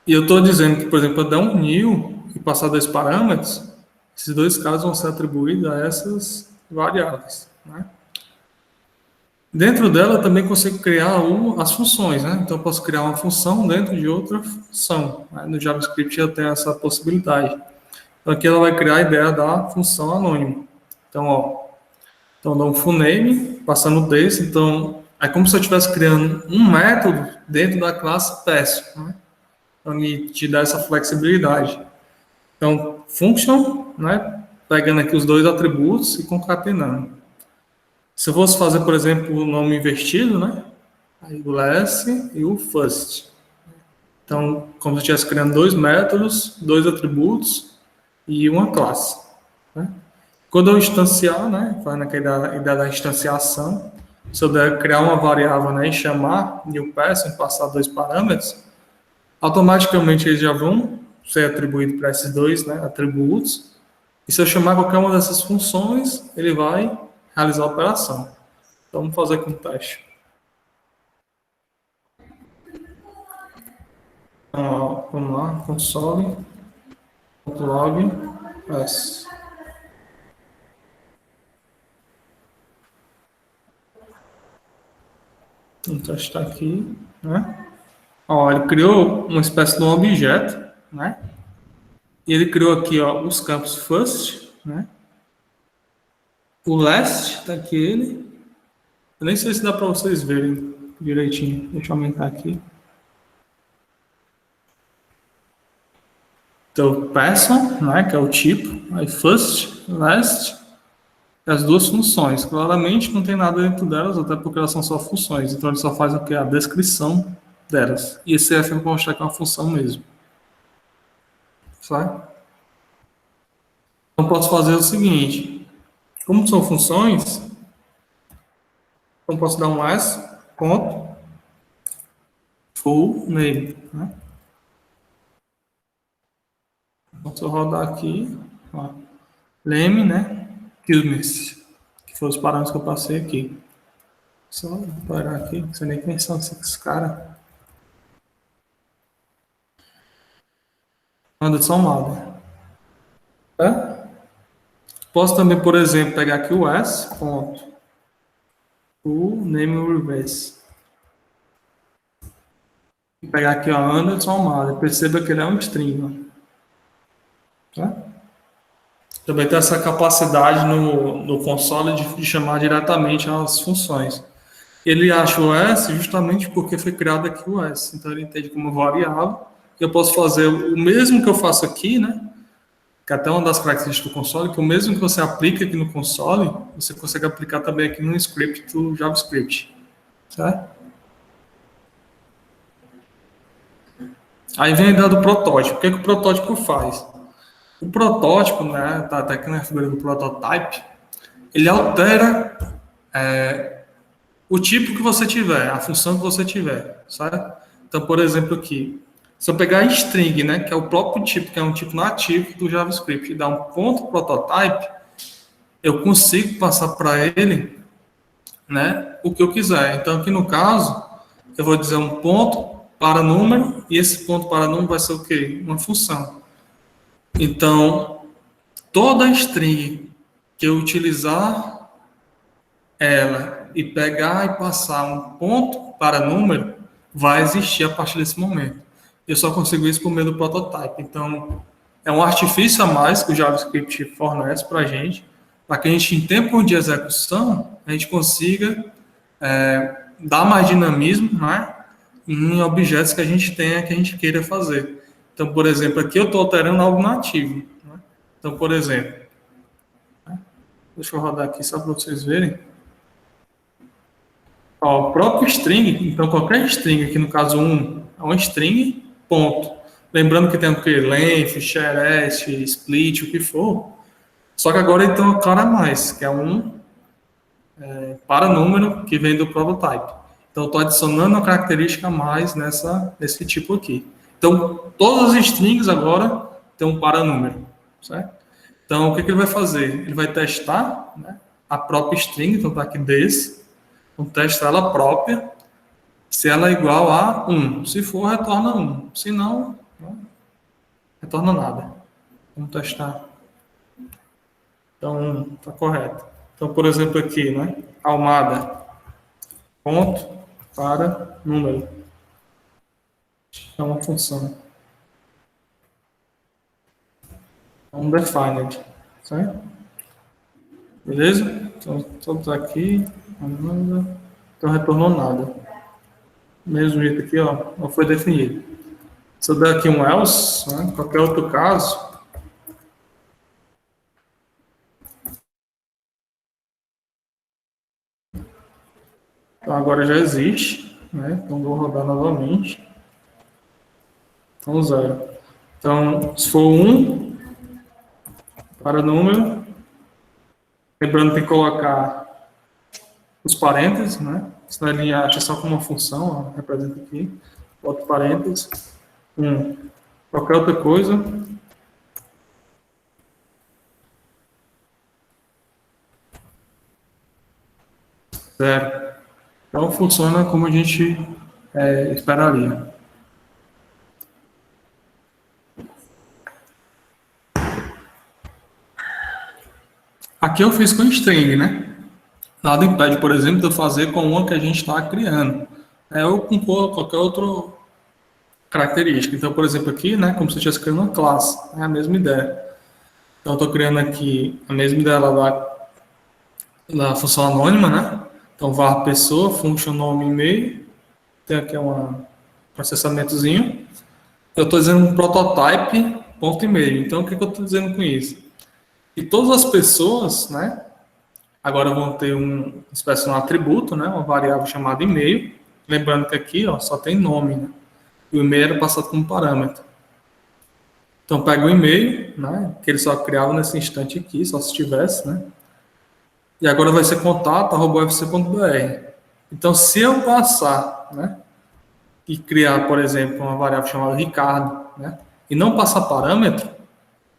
E eu estou dizendo que, por exemplo, eu dar um new e passar dois parâmetros, esses dois casos vão ser atribuídos a essas variáveis, né? Dentro dela, eu também consigo criar as funções, né? Então, eu posso criar uma função dentro de outra função, né? No JavaScript eu tenho essa possibilidade. Então, aqui ela vai criar a ideia da função anônima. Então, ó, então dá um fullname, passando desse. Então, é como se eu estivesse criando um método dentro da classe person, né? Então, me te dá essa flexibilidade. Então, function, né? Pegando aqui os dois atributos e concatenando. Se eu fosse fazer, por exemplo, o nome invertido, né? Aí o last e o first. Então, como se eu estivesse criando dois métodos, dois atributos e uma classe, né? Quando eu instanciar, né? Falando aqui da ideia da instanciação, se eu der criar uma variável, né? E chamar new person, passar dois parâmetros, automaticamente eles já vão ser atribuídos para esses dois, né? Atributos. E se eu chamar qualquer uma dessas funções, ele vai realizar a operação. Então, vamos fazer aqui um teste. Então, vamos lá, console.log s. Vamos testar aqui, né? Ó, ele criou uma espécie de um objeto, né? E ele criou aqui, ó, os campos first, né? O last, tá aqui ele. Eu nem sei se dá para vocês verem direitinho. Deixa eu aumentar aqui. Então, person, né, que é o tipo, aí first, last, as duas funções. Claramente não tem nada dentro delas, até porque elas são só funções. Então, ele só faz o que? A descrição delas. E esse F eu vou mostrar que é uma função mesmo. Sabe? Então, posso fazer o seguinte. Como são funções, então posso dar um as, ponto, full name, né? Então, se eu rodar aqui, ó, leme, né? Kilmes, que foram os parâmetros que eu passei aqui. Só parar aqui, não sei nem quem são esses caras. Anderson Malder. É? Posso também, por exemplo, pegar aqui o s, ponto, o name reverse. E pegar aqui, ó, Anderson Malder. Perceba que ele é um string, ó. Tá? Também tem essa capacidade no console de chamar diretamente as funções. Ele acha o S justamente porque foi criado aqui o S. Então ele entende como variável. Eu posso fazer o mesmo que eu faço aqui, né? Que é até uma das características do console, que o mesmo que você aplica aqui no console, você consegue aplicar também aqui no script do JavaScript. Certo? Aí vem a ideia do protótipo. O que o protótipo faz? O protótipo, né, tá até aqui na figura do prototype, ele altera o tipo que você tiver, a função que você tiver, certo? Então, por exemplo, aqui, se eu pegar string, né, que é o próprio tipo, que é um tipo nativo do JavaScript, e dar um ponto prototype, eu consigo passar para ele, né, o que eu quiser. Então, aqui no caso, eu vou dizer um ponto para número, e esse ponto para número vai ser o quê? Uma função. Então, toda string que eu utilizar ela e pegar e passar um ponto para número, vai existir a partir desse momento. Eu só consigo isso por meio do prototype. Então, é um artifício a mais que o JavaScript fornece para a gente, que em tempo de execução, a gente consiga dar mais dinamismo, né, em objetos que a gente tenha, que a gente queira fazer. Então, por exemplo, aqui eu estou alterando algo nativo. Né? Então, por exemplo, deixa eu rodar aqui só para vocês verem. Ó, o próprio string, então qualquer string, aqui no caso 1, é uma string, ponto. Lembrando que tem o que? Length, charest, split, o que for. Só que agora ele tem uma clara a mais, que é um paranúmero que vem do prototype. Então, estou adicionando uma característica a mais nesse tipo aqui. Então, todas as strings agora têm um paranúmero, certo? Então, o que ele vai fazer? Ele vai testar, né, a própria string, então está aqui this, então testa ela própria, se ela é igual a 1. Se for, retorna 1. Se não, não retorna nada. Vamos testar. Então, está correto. Então, por exemplo, aqui, né? Almada, ponto para número. É uma função. Undefined. Certo? Beleza? Então, todos aqui. Então, retornou nada. Mesmo jeito aqui, ó, não foi definido. Se eu der aqui um else, né, qualquer outro caso, então agora já existe, né? Então vou rodar novamente. Então 0. Então, se for 1 para número, lembrando que tem que colocar os parênteses, né? Senão ele acha só como uma função, ó, representa aqui. Bota parênteses. 1. Qualquer outra coisa. 0. Então funciona como a gente esperaria. Aqui eu fiz com string, né? Nada impede, por exemplo, de eu fazer com uma que a gente está criando. Ou com qualquer outra característica. Então, por exemplo, aqui, né, como se eu estivesse criando uma classe. É a mesma ideia. Então, eu estou criando aqui a mesma ideia da função anônima, né? Então, var pessoa, function nome e-mail. Tem aqui um processamentozinho. Eu estou dizendo um prototype ponto e-mail. Então, o que eu estou dizendo com isso? E todas as pessoas, né, agora vão ter uma espécie de um atributo, né, uma variável chamada e-mail. Lembrando que aqui, ó, só tem nome, né? E o e-mail era passado como parâmetro. Então, pega o e-mail, né, que ele só criava nesse instante aqui, só se tivesse, né? E agora vai ser contato@ufc.br. Então, se eu passar, né, e criar, por exemplo, uma variável chamada Ricardo, né, e não passar parâmetro,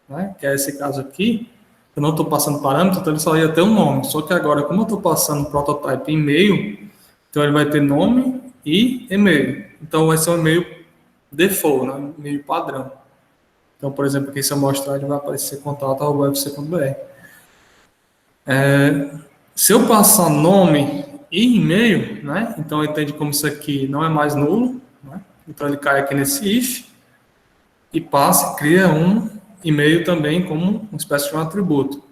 né, que é esse caso aqui, eu não estou passando parâmetro, então ele só ia ter um nome. Só que agora, como eu estou passando prototype e-mail, então ele vai ter nome e e-mail. Então vai ser um e-mail default, né, e-mail padrão. Então, por exemplo, aqui se eu mostrar, ele vai aparecer contato@ufc.br. Se eu passar nome e e-mail, né, então ele entende como isso aqui não é mais nulo, né, então ele cai aqui nesse if e passa e cria um e-mail também como uma espécie de um atributo.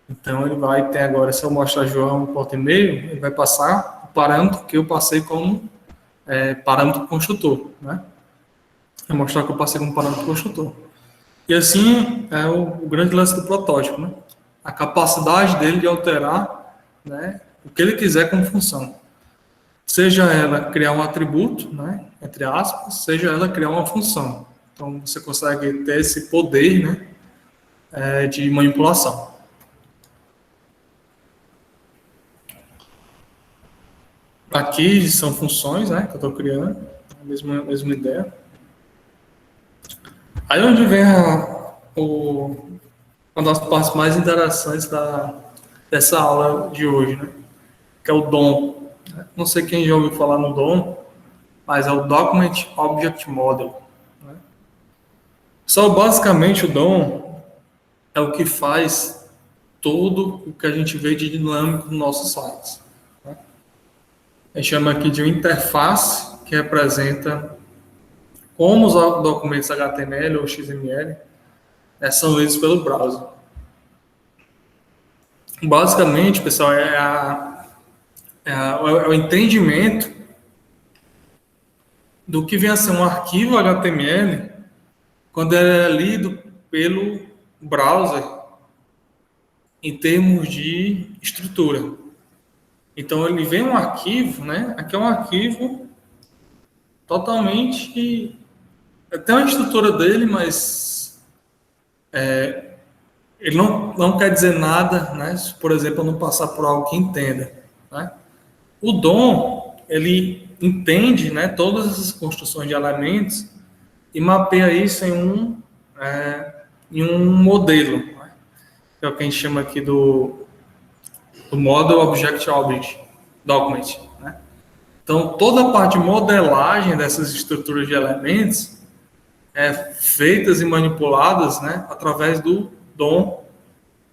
Então ele vai ter agora, se eu mostrar João ponto e-mail, ele vai passar o parâmetro que eu passei como parâmetro construtor, né? Vai mostrar que eu passei como parâmetro construtor. E assim é o grande lance do protótipo, né? A capacidade dele de alterar, né, o que ele quiser como função. Seja ela criar um atributo, né, entre aspas, seja ela criar uma função. Então você consegue ter esse poder, né, de manipulação. Aqui são funções, né, que eu estou criando, a mesma ideia. Aí onde vem uma das partes mais interessantes dessa aula de hoje, né, que é o DOM. Não sei quem já ouviu falar no DOM, mas é o Document Object Model. Né? Só basicamente o DOM é o que faz tudo o que a gente vê de dinâmico nos nossos sites. Né? A gente chama aqui de uma interface que representa como os documentos HTML ou XML são lidos pelo browser. Basicamente, pessoal, o entendimento do que vem a ser um arquivo HTML quando ele é lido pelo browser em termos de estrutura. Então, ele vem um arquivo, né? Aqui é um arquivo totalmente... Tem uma estrutura dele, mas ele não quer dizer nada, né? Se, por exemplo, eu não passar por algo que entenda, né? O DOM, ele entende, né, todas essas construções de elementos e mapeia isso em um modelo, né? Que é o que a gente chama aqui do Model Object Document, né? Então, toda a parte de modelagem dessas estruturas de elementos feitas e manipuladas, né, através do DOM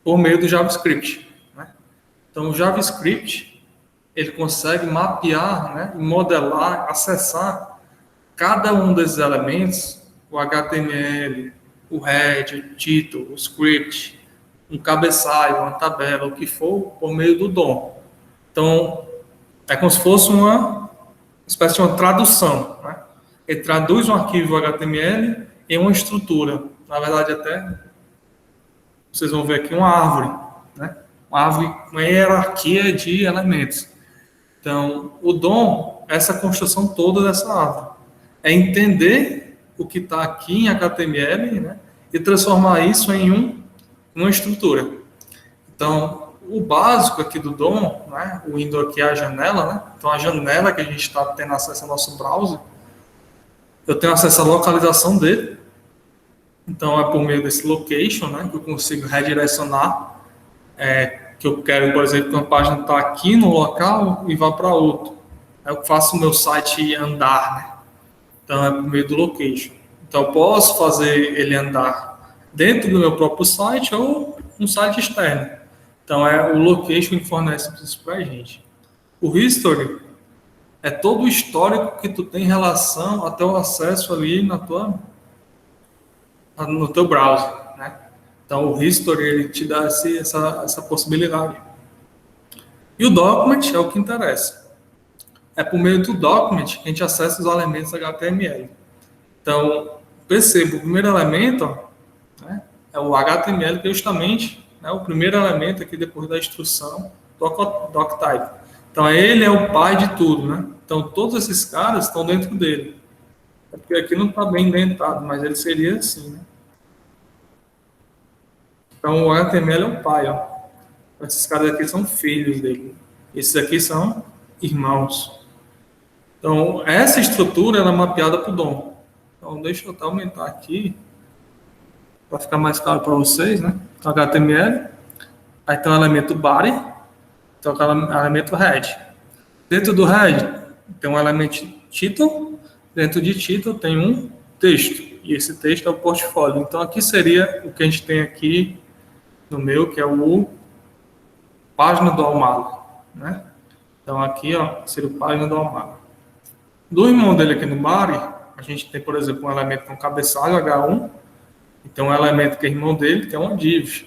por meio do JavaScript, né? Então, o JavaScript ele consegue mapear, né, modelar, acessar cada um desses elementos, o HTML, o head, o título, o script, um cabeçalho, uma tabela, o que for, por meio do DOM. Então, é como se fosse uma espécie de uma tradução, né? Ele traduz um arquivo HTML em uma estrutura. Na verdade, até vocês vão ver aqui uma árvore, né? Uma árvore, uma hierarquia de elementos. Então, o DOM é essa construção toda dessa árvore. É entender o que está aqui em HTML, né? E transformar isso em uma estrutura. Então, o básico aqui do DOM, né? O window aqui é a janela, né? Então, a janela que a gente está tendo acesso ao nosso browser, eu tenho acesso à localização dele. Então, é por meio desse location, né? Que eu consigo redirecionar. Que eu quero, por exemplo, que uma página está aqui no local e vá para outro. Eu faço o meu site andar, né? Então, é por meio do location. Então, eu posso fazer ele andar dentro do meu próprio site ou um site externo. Então, o location que fornece isso para a gente. O history é todo o histórico que tu tem em relação até o acesso ali no teu browser, né? Então, o history ele te dá essa possibilidade. E o document é o que interessa. É por meio do document que a gente acessa os elementos HTML. Então, perceba, o primeiro elemento, né, é o HTML, que é justamente, né, o primeiro elemento aqui depois da instrução do doctype. Então, ele é o pai de tudo, né? Então, todos esses caras estão dentro dele. É porque aqui não está bem indentado, mas ele seria assim, né? Então, o HTML é o pai, ó. Esses caras aqui são filhos dele. Esses aqui são irmãos. Então, essa estrutura ela é mapeada por DOM. Então, deixa eu até aumentar aqui para ficar mais claro para vocês, né? Então, HTML, aí tem o elemento body, então o elemento head. Dentro do head tem um elemento title, dentro de title tem um texto, e esse texto é o portfólio. Então, aqui seria o que a gente tem aqui no meu, que é o página do Almala, né? Então, aqui, ó, seria o página do Almala. Do irmão dele aqui no body, a gente tem, por exemplo, um elemento com cabeçalho H1, e tem um elemento que é irmão dele, que é uma div.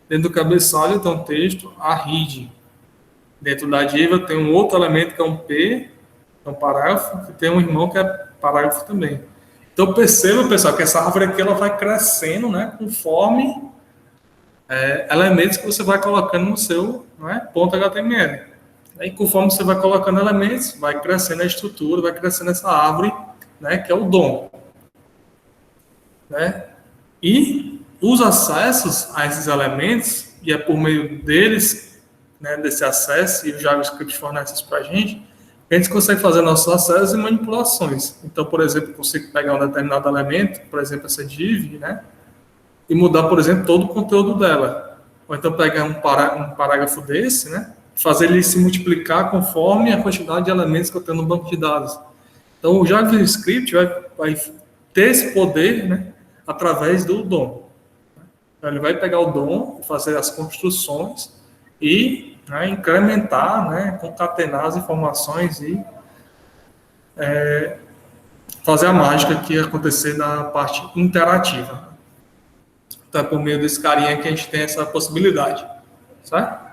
Dentro do cabeçalho tem um texto, a read. Dentro da div tem um outro elemento que é um P, é um parágrafo, e tem um irmão que é parágrafo também. Então perceba, pessoal, que essa árvore aqui ela vai crescendo, né, conforme elementos que você vai colocando no seu, né, ponto HTML. Aí, conforme você vai colocando elementos, vai crescendo a estrutura, vai crescendo essa árvore, né, que é o DOM. Né? E os acessos a esses elementos, e é por meio deles, né, desse acesso, e o JavaScript fornece isso para a gente consegue fazer nossos acessos e manipulações. Então, por exemplo, eu consigo pegar um determinado elemento, por exemplo, essa div, né, e mudar, por exemplo, todo o conteúdo dela. Ou então pegar um parágrafo desse, né, fazer ele se multiplicar conforme a quantidade de elementos que eu tenho no banco de dados. Então, o JavaScript vai ter esse poder, né, através do DOM. Então, ele vai pegar o DOM, fazer as construções e, né, incrementar, né, concatenar as informações e fazer a mágica que acontecer na parte interativa. Então, é por meio desse carinha que a gente tem essa possibilidade. Certo?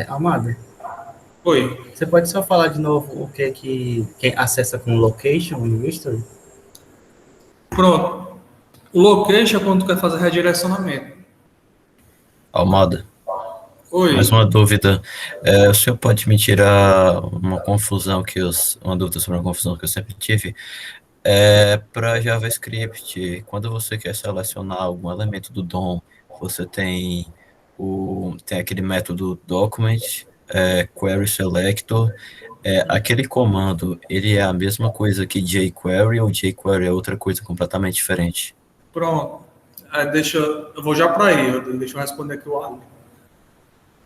Amado. Oi. Você pode só falar de novo o que é que quem acessa com location e history? Pronto. O location é quando tu quer fazer redirecionamento. Almada, mais Oi. uma dúvida. O senhor pode me tirar uma dúvida sobre uma confusão que eu sempre tive? Para JavaScript, quando você quer selecionar algum elemento do DOM, você tem aquele método document, query selector. Aquele comando, ele é a mesma coisa que jQuery ou jQuery é outra coisa completamente diferente? Pronto. Eu vou já para aí, deixa eu responder aqui o Alan.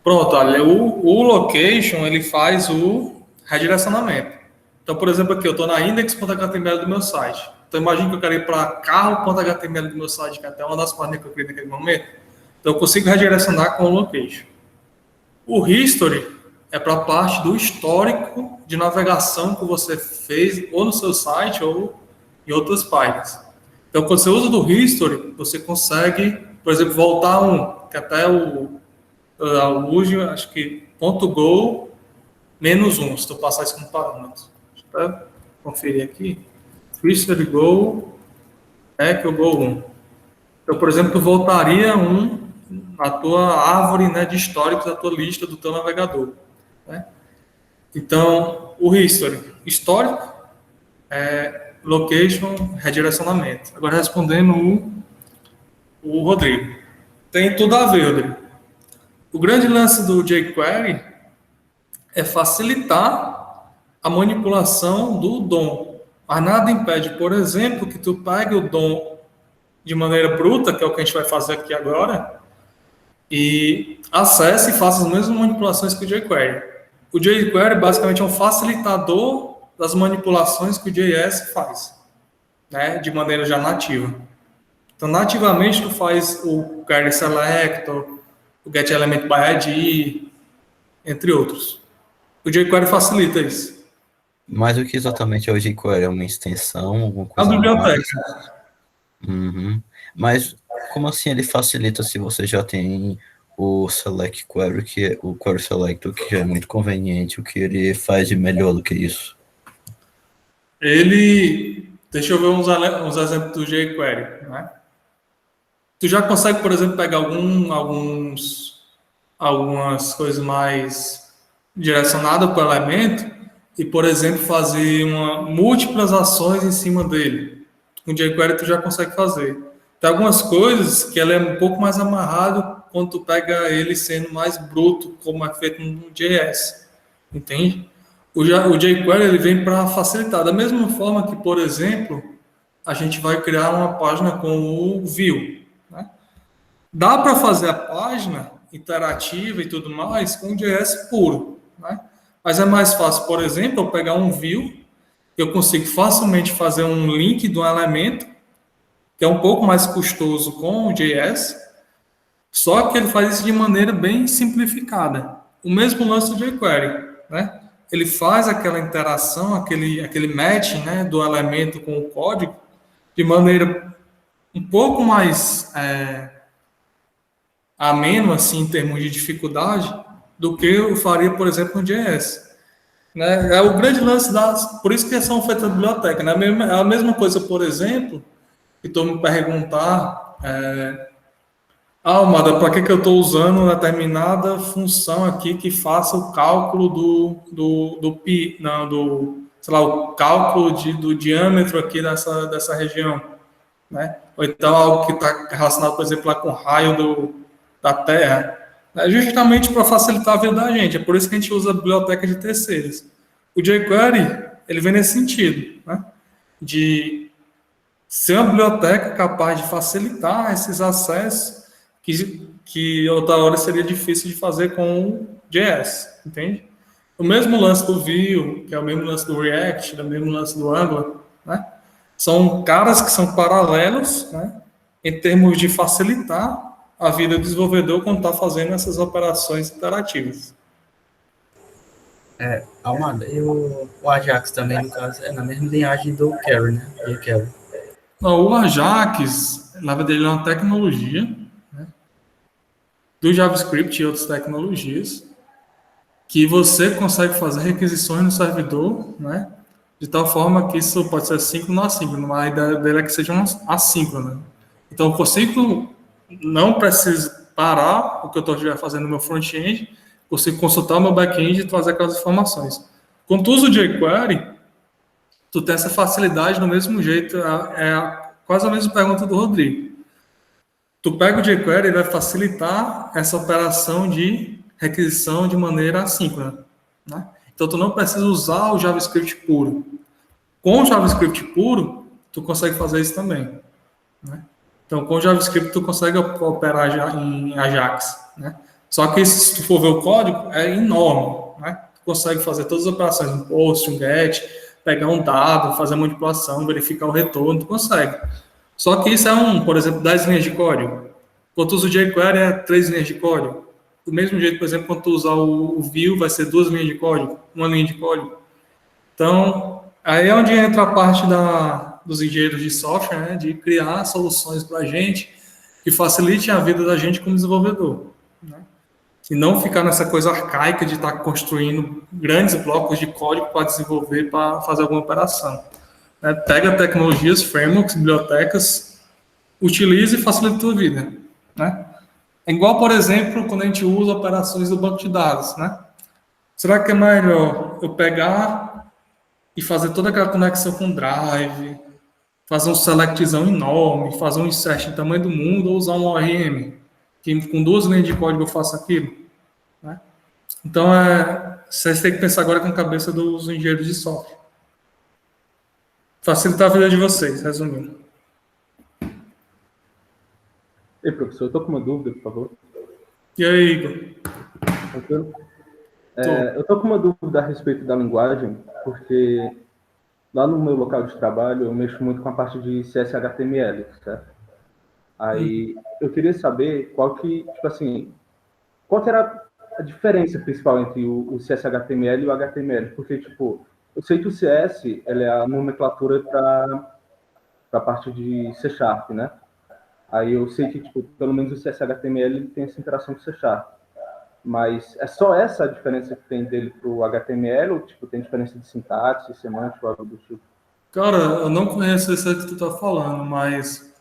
Pronto, olha, o location ele faz o redirecionamento. Então, por exemplo, aqui eu estou na index.html do meu site. Então, imagine que eu quero ir para carro.html do meu site, que é até uma das páginas que eu criei naquele momento. Então, eu consigo redirecionar com o location. O history é para a parte do histórico de navegação que você fez ou no seu site ou em outras páginas. Então, quando você usa do history, você consegue, por exemplo, voltar que até hoje, acho que .go -1, se tu passar isso como parâmetro. Deixa eu até conferir aqui. History go, que o go 1. Então, por exemplo, tu voltaria na tua árvore, né, de históricos da tua lista do teu navegador. Né? Então, o history, histórico, location, redirecionamento. Agora, respondendo o Rodrigo. Tem tudo a ver, Rodrigo. O grande lance do jQuery é facilitar a manipulação do DOM. Mas nada impede, por exemplo, que tu pegue o DOM de maneira bruta, que é o que a gente vai fazer aqui agora, e acesse e faça as mesmas manipulações que o jQuery. O jQuery basicamente é um facilitador das manipulações que o JS faz, né, de maneira já nativa. Então, nativamente, tu faz o query selector, o get element by ID, entre outros. O jQuery facilita isso. Mas o que exatamente é o jQuery? É uma extensão, alguma É coisa uma a mais? biblioteca. Uhum. Mas como assim ele facilita se você já tem o Select Query, o Query Selector, que já é muito conveniente, o que ele faz de melhor do que isso? Deixa eu ver uns exemplos do jQuery, né? Tu já consegue, por exemplo, pegar algumas coisas mais direcionadas para o elemento e, por exemplo, fazer múltiplas ações em cima dele. Com o jQuery tu já consegue fazer. Tem algumas coisas que ela é um pouco mais amarrado quando tu pega ele sendo mais bruto, como é feito no JS. Entende? O jQuery ele vem para facilitar. Da mesma forma que, por exemplo, a gente vai criar uma página com o Vue. Né? Dá para fazer a página interativa e tudo mais com o JS puro. Né? Mas é mais fácil, por exemplo, eu pegar um Vue, eu consigo facilmente fazer um link de um elemento, que é um pouco mais custoso com o JS, só que ele faz isso de maneira bem simplificada. O mesmo lance do jQuery, né? Ele faz aquela interação, aquele match, né, do elemento com o código de maneira um pouco mais ameno, assim, em termos de dificuldade, do que eu faria, por exemplo, no JS. Né? É o grande lance por isso que são feitas bibliotecas. Né? É a mesma coisa, por exemplo, que tu me perguntar, Almada, para que eu estou usando uma determinada função aqui que faça o cálculo sei lá, o cálculo do diâmetro aqui dessa região, né? Ou então algo que está relacionado, por exemplo, lá com o raio da Terra. É justamente para facilitar a vida da gente. É por isso que a gente usa a biblioteca de terceiros. O jQuery, ele vem nesse sentido, né? De ser uma biblioteca capaz de facilitar esses acessos que outra hora seria difícil de fazer com o JS, entende? O mesmo lance do Vue, que é o mesmo lance do React, o mesmo lance do Angular, né? São caras que são paralelos, né? Em termos de facilitar a vida do desenvolvedor quando está fazendo essas operações interativas. Almada, e o Ajax também, no caso, é na mesma linhagem do Query, né? jQuery. Não, o Ajax, na verdade, ele é uma tecnologia, né, do JavaScript e outras tecnologias, que você consegue fazer requisições no servidor, né? De tal forma que isso pode ser síncrono ou assíncrono, mas a ideia dele é que seja assíncrono. Então, eu consigo, não preciso parar o que eu estiver fazendo no meu front-end, consigo consultar o meu back-end e trazer aquelas informações. Quando tu usa o jQuery, tu tem essa facilidade do mesmo jeito, quase a mesma pergunta do Rodrigo. Tu pega o jQuery e vai facilitar essa operação de requisição de maneira assíncrona, né? Então, tu não precisa usar o JavaScript puro. Com o JavaScript puro, tu consegue fazer isso também, né? Então, com o JavaScript, tu consegue operar em Ajax, né? Só que se tu for ver o código, é enorme, né? Tu consegue fazer todas as operações, um post, um get, pegar um dado, fazer a manipulação, verificar o retorno, tu consegue. Só que isso é por exemplo, 10 linhas de código. Quando tu usa o jQuery, é 3 linhas de código. Do mesmo jeito, por exemplo, quando tu usar o Vue, vai ser 2 linhas de código, 1 linha de código. Então, aí é onde entra a parte dos engenheiros de software, né, de criar soluções para a gente que facilitem a vida da gente como desenvolvedor, né? E não ficar nessa coisa arcaica de estar construindo grandes blocos de código para desenvolver, para fazer alguma operação, né? Pega tecnologias, frameworks, bibliotecas, utiliza e facilita a tua vida, né? É igual, por exemplo, quando a gente usa operações do banco de dados, né? Será que é melhor eu pegar e fazer toda aquela conexão com o Drive, fazer um selectzão enorme, fazer um insert em tamanho do mundo, ou usar um ORM, que com 2 linhas de código eu faço aquilo, né? Então, vocês têm que pensar agora com a cabeça dos engenheiros de software. Facilitar a vida de vocês, resumindo. Ei, professor, eu estou com uma dúvida, por favor. E aí, Igor? Tranquilo? Eu estou com uma dúvida a respeito da linguagem, porque lá no meu local de trabalho eu mexo muito com a parte de CSS/HTML, certo? Aí eu queria saber qual que era a diferença principal entre o CSS/HTML e o HTML, porque, tipo, eu sei que o CS ele é a nomenclatura para a parte de C#, né? Aí eu sei que, tipo, pelo menos o CSS/HTML tem essa interação com o C#. Mas é só essa a diferença que tem dele para o HTML? Ou, tipo, tem diferença de sintaxe, semântica, algo do tipo? Cara, eu não conheço esse que tu tá falando, mas,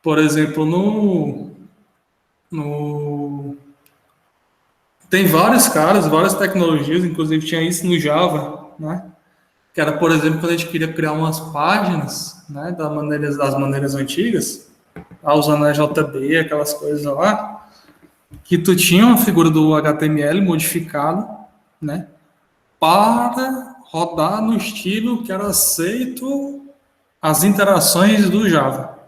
por exemplo, tem vários caras, várias tecnologias, inclusive tinha isso no Java, né? Que era, por exemplo, quando a gente queria criar umas páginas, né, das maneiras antigas, usando a JB, aquelas coisas lá, que tu tinha uma figura do HTML modificada, né, para rodar no estilo que era aceito as interações do Java,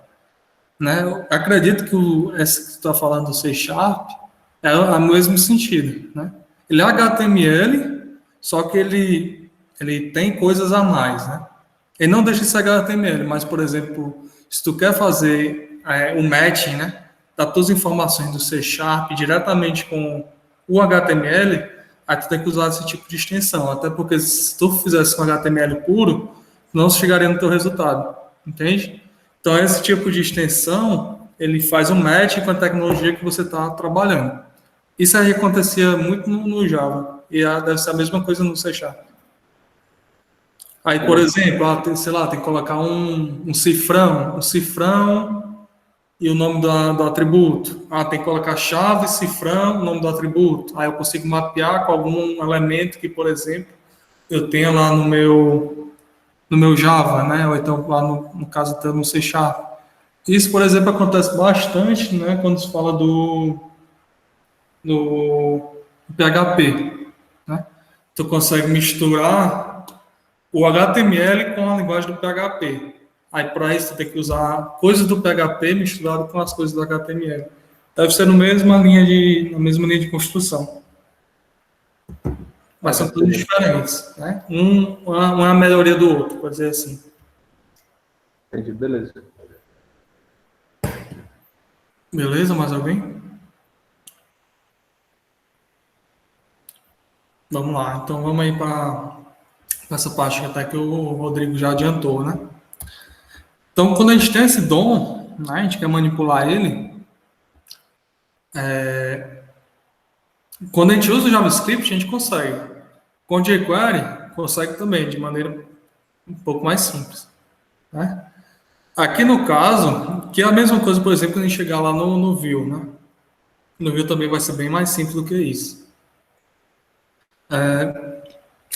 né? Eu acredito que esse que tu está falando do C# é o mesmo sentido, né? Ele é HTML, só que ele tem coisas a mais, né? Ele não deixa de ser HTML, mas, por exemplo, se tu quer fazer o matching, né, das tuas informações do C# diretamente com o HTML, aí tu tem que usar esse tipo de extensão, até porque se tu fizesse com HTML puro, não chegaria no teu resultado, entende? Então, esse tipo de extensão, ele faz um match com a tecnologia que você está trabalhando. Isso aí acontecia muito no Java, e deve ser a mesma coisa no C#. Aí, por exemplo, tem que colocar um cifrão e o nome do atributo. Tem que colocar chave, cifrão, o nome do atributo. Aí eu consigo mapear com algum elemento que, por exemplo, eu tenha lá no meu Java, né? Ou então lá no caso no C#. Isso, por exemplo, acontece bastante, né, quando se fala do PHP, né? Tu consegue misturar o HTML com a linguagem do PHP. Aí, para isso, tu tem que usar coisas do PHP misturado com as coisas do HTML. Deve ser na mesma linha de construção. Mas são coisas diferentes, né? Uma melhoria do outro, pode dizer assim. Entendi, beleza. Beleza? Mais alguém? Vamos lá. Então, vamos aí para essa parte até que o Rodrigo já adiantou, né? Então, quando a gente tem esse dom, né, a gente quer manipular ele, Quando a gente usa o JavaScript, a gente consegue. Com o jQuery, consegue também, de maneira um pouco mais simples. Né? Aqui no caso, que é a mesma coisa, por exemplo, quando a gente chegar lá no Vue, né? No Vue também vai ser bem mais simples do que isso.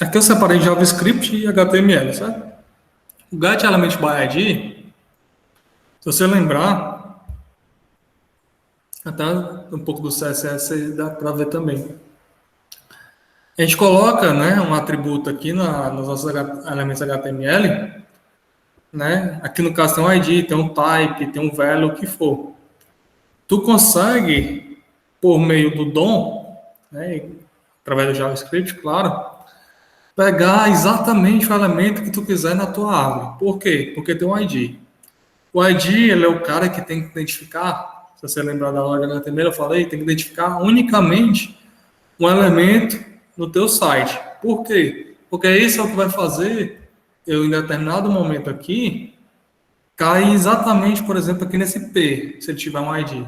Aqui eu separei JavaScript e HTML, certo? O getElementById, se você lembrar, até um pouco do CSS dá para ver também. A gente coloca, né, um atributo aqui nos nossos elementos HTML, né? Aqui no caso tem um ID, tem um type, tem um value, o que for. Tu consegue, por meio do DOM, né, através do JavaScript, claro, pegar exatamente o elemento que tu quiser na tua árvore. Por quê? Porque tem um ID. O ID, ele é o cara que tem que identificar, se você lembrar da aula de HTML, eu falei, tem que identificar unicamente um elemento no teu site. Por quê? Porque isso é o que vai fazer eu, em determinado momento aqui, cair exatamente, por exemplo, aqui nesse P, se ele tiver um ID.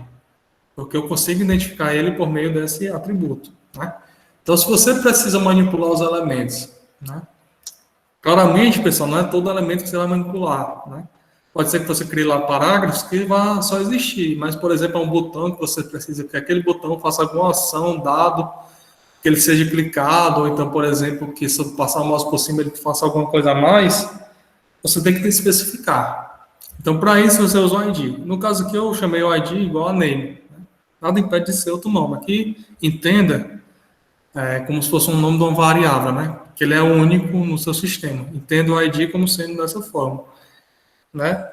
Porque eu consigo identificar ele por meio desse atributo. Né? Então, se você precisa manipular os elementos, né? Claramente, pessoal, não é todo elemento que você vai manipular. Né? Pode ser que você crie lá parágrafos que vá só existir, mas, por exemplo, é um botão que você precisa que aquele botão faça alguma ação, dado que ele seja clicado, ou então, por exemplo, que se eu passar o mouse por cima ele faça alguma coisa a mais, você tem que especificar. Então, para isso, você usa o ID. No caso aqui, eu chamei o ID igual a name. Né? Nada impede de ser outro nome. Aqui, entenda como se fosse um nome de uma variável, né? Que ele é único no seu sistema. Entenda o ID como sendo dessa forma. Né?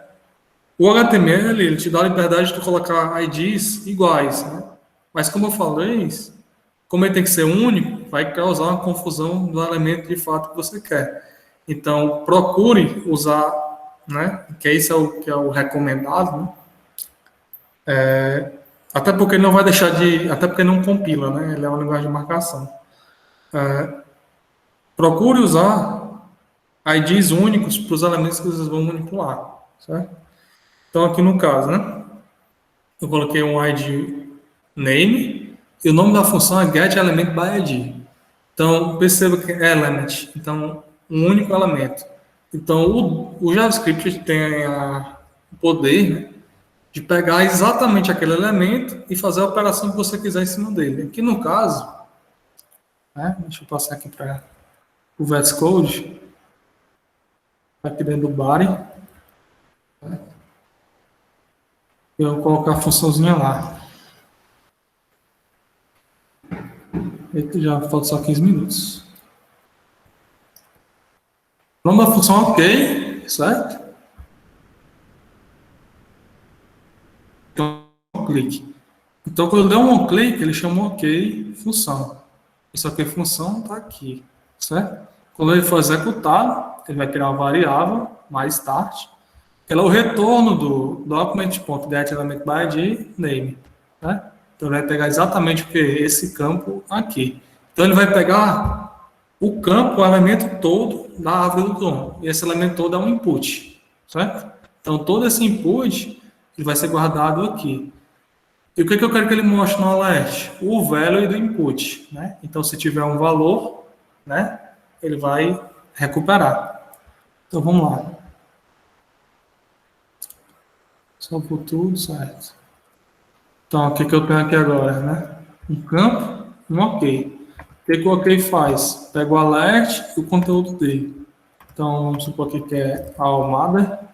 O HTML, ele te dá a liberdade de colocar IDs iguais. Né? Mas, como eu falei, como ele tem que ser único, vai causar uma confusão do elemento de fato que você quer. Então, procure usar, né, que esse é o recomendado, né? Até porque ele não vai deixar de... Até porque não compila, né? Ele é uma linguagem de marcação. Procure usar IDs únicos para os elementos que vocês vão manipular, certo? Então, aqui no caso, né? Eu coloquei um ID name e o nome da função é getElementById. Então, perceba que é element. Então, um único elemento. Então, o JavaScript tem o poder, né, de pegar exatamente aquele elemento e fazer a operação que você quiser em cima dele. Aqui no caso, né, deixa eu passar aqui para o VS Code, aqui dentro do body, né, eu vou colocar a funçãozinha lá. Eita, já falta só 15 minutos. O nome da função é OK, certo? Então, clique. Então, quando eu der um clique, ele chama OK função. Isso aqui função está aqui, certo? Quando ele for executado, ele vai criar uma variável, mais start. Ela é o retorno do document.getElementById name, né? Então, ele vai pegar exatamente o que? Esse campo aqui. Então, ele vai pegar o campo, o elemento todo da árvore do DOM. E esse elemento todo é um input, certo? Então, todo esse input ele vai ser guardado aqui. E o que eu quero que ele mostre no alert? O value do input, né? Então, se tiver um valor, né, ele vai recuperar. Então, vamos lá. Salvou tudo, certo. Então, o que eu tenho aqui agora, né? Um campo, um OK. O que o OK faz? Pega o alert e o conteúdo dele. Então, vamos supor aqui que é a Almada.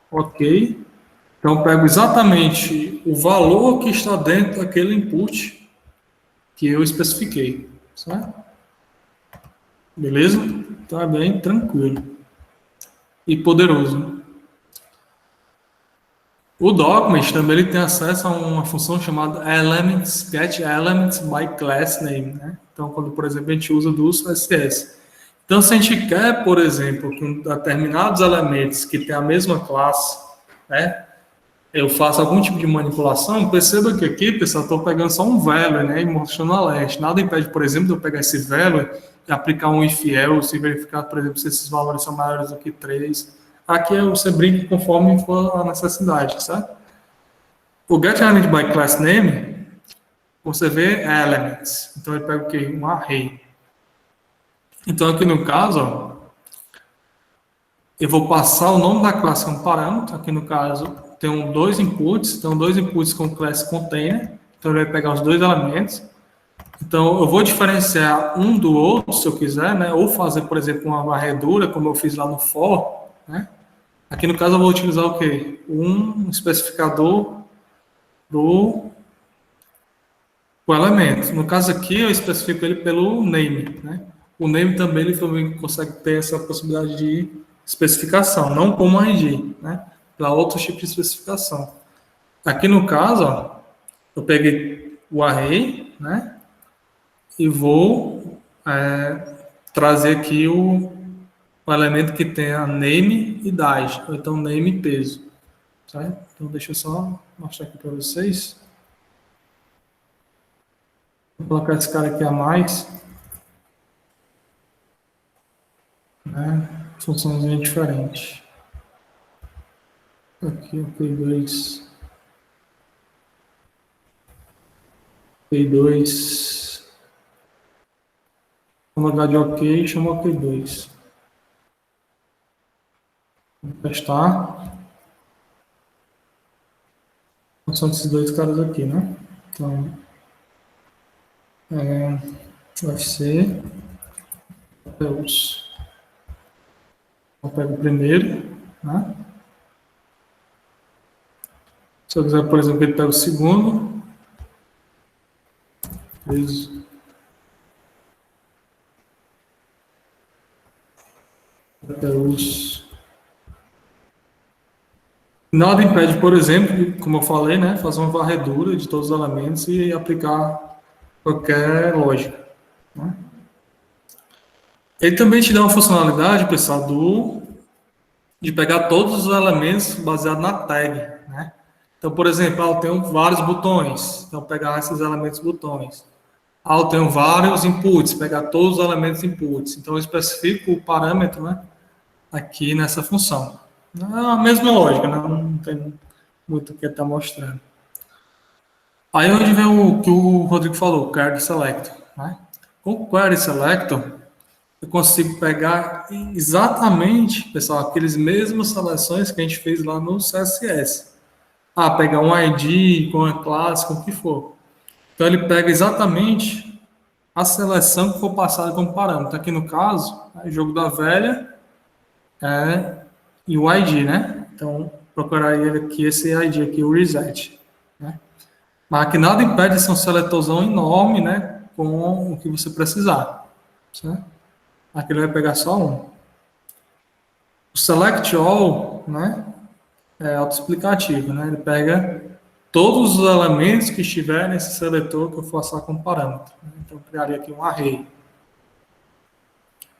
OK. Então, eu pego exatamente o valor que está dentro daquele input que eu especifiquei. Certo? Beleza? Então, é bem tranquilo. E poderoso. O document também ele tem acesso a uma função chamada elements, getElementsByClassName, né? Então, quando, por exemplo, a gente usa do CSS. Então, se a gente quer, por exemplo, que determinados elementos que têm a mesma classe, né, eu faço algum tipo de manipulação, perceba que aqui, pessoal, estou pegando só um value, né, e mostrando alert. Nada impede, por exemplo, de eu pegar esse value e aplicar um if else e verificar, por exemplo, se esses valores são maiores do que 3. Aqui você brinca conforme for a necessidade, certo? O getElementByClassName, você vê elements. Então ele pega o quê? Um array. Então aqui no caso, ó, eu vou passar o nome da classe como parâmetro. Aqui no caso, tem dois inputs. Então dois inputs com classe container. Então ele vai pegar os dois elementos. Então eu vou diferenciar um do outro, se eu quiser, né? Ou fazer, por exemplo, uma varredura, como eu fiz lá no for, né? Aqui no caso eu vou utilizar o quê? Um especificador do elemento. No caso aqui eu especifico ele pelo name, né? O name também ele também consegue ter essa possibilidade de especificação, não como ID, né? Para outro tipo de especificação. Aqui no caso, ó, eu peguei o array, né? E vou trazer aqui o elemento que tenha name e idade, ou então name e peso. Certo? Então deixa eu só mostrar aqui para vocês. Vou colocar esse cara aqui a mais. Né? Funçãozinha diferente. Aqui o P2. P2. No lugar de OK, chama OK2. Vou testar. São esses dois caras aqui, né? Então, UFC, Deus. Eu pego o primeiro, né? Se eu quiser, por exemplo, ele pega o segundo. Peso. Deus. Nada impede, por exemplo, de, como eu falei, né, fazer uma varredura de todos os elementos e aplicar qualquer lógica. Né? Ele também te dá uma funcionalidade, pessoal, de pegar todos os elementos baseado na tag. Né? Então, por exemplo, eu tenho vários botões, então pegar esses elementos botões. Eu tenho vários inputs, pegar todos os elementos inputs. Então, eu especifico o parâmetro, né, aqui nessa função. É a mesma lógica, né? Não tem muito o que está mostrando. Aí onde vem o que o Rodrigo falou, o Query Selector. Né? Com o Query Selector, eu consigo pegar exatamente, pessoal, aqueles mesmas seleções que a gente fez lá no CSS. Pegar um ID com a classe, com o que for. Então ele pega exatamente a seleção que for passada como parâmetro. Aqui no caso, o jogo da velha e o ID, né? Então, procuraria aqui esse ID aqui, o reset. Né? Mas que nada impede de ser um seletorzão enorme, né? Com o que você precisar. Certo? Aqui ele vai pegar só um. O select all, né? É autoexplicativo, né? Ele pega todos os elementos que estiver nesse seletor que eu for passar como parâmetro. Né? Então, eu criaria aqui um array.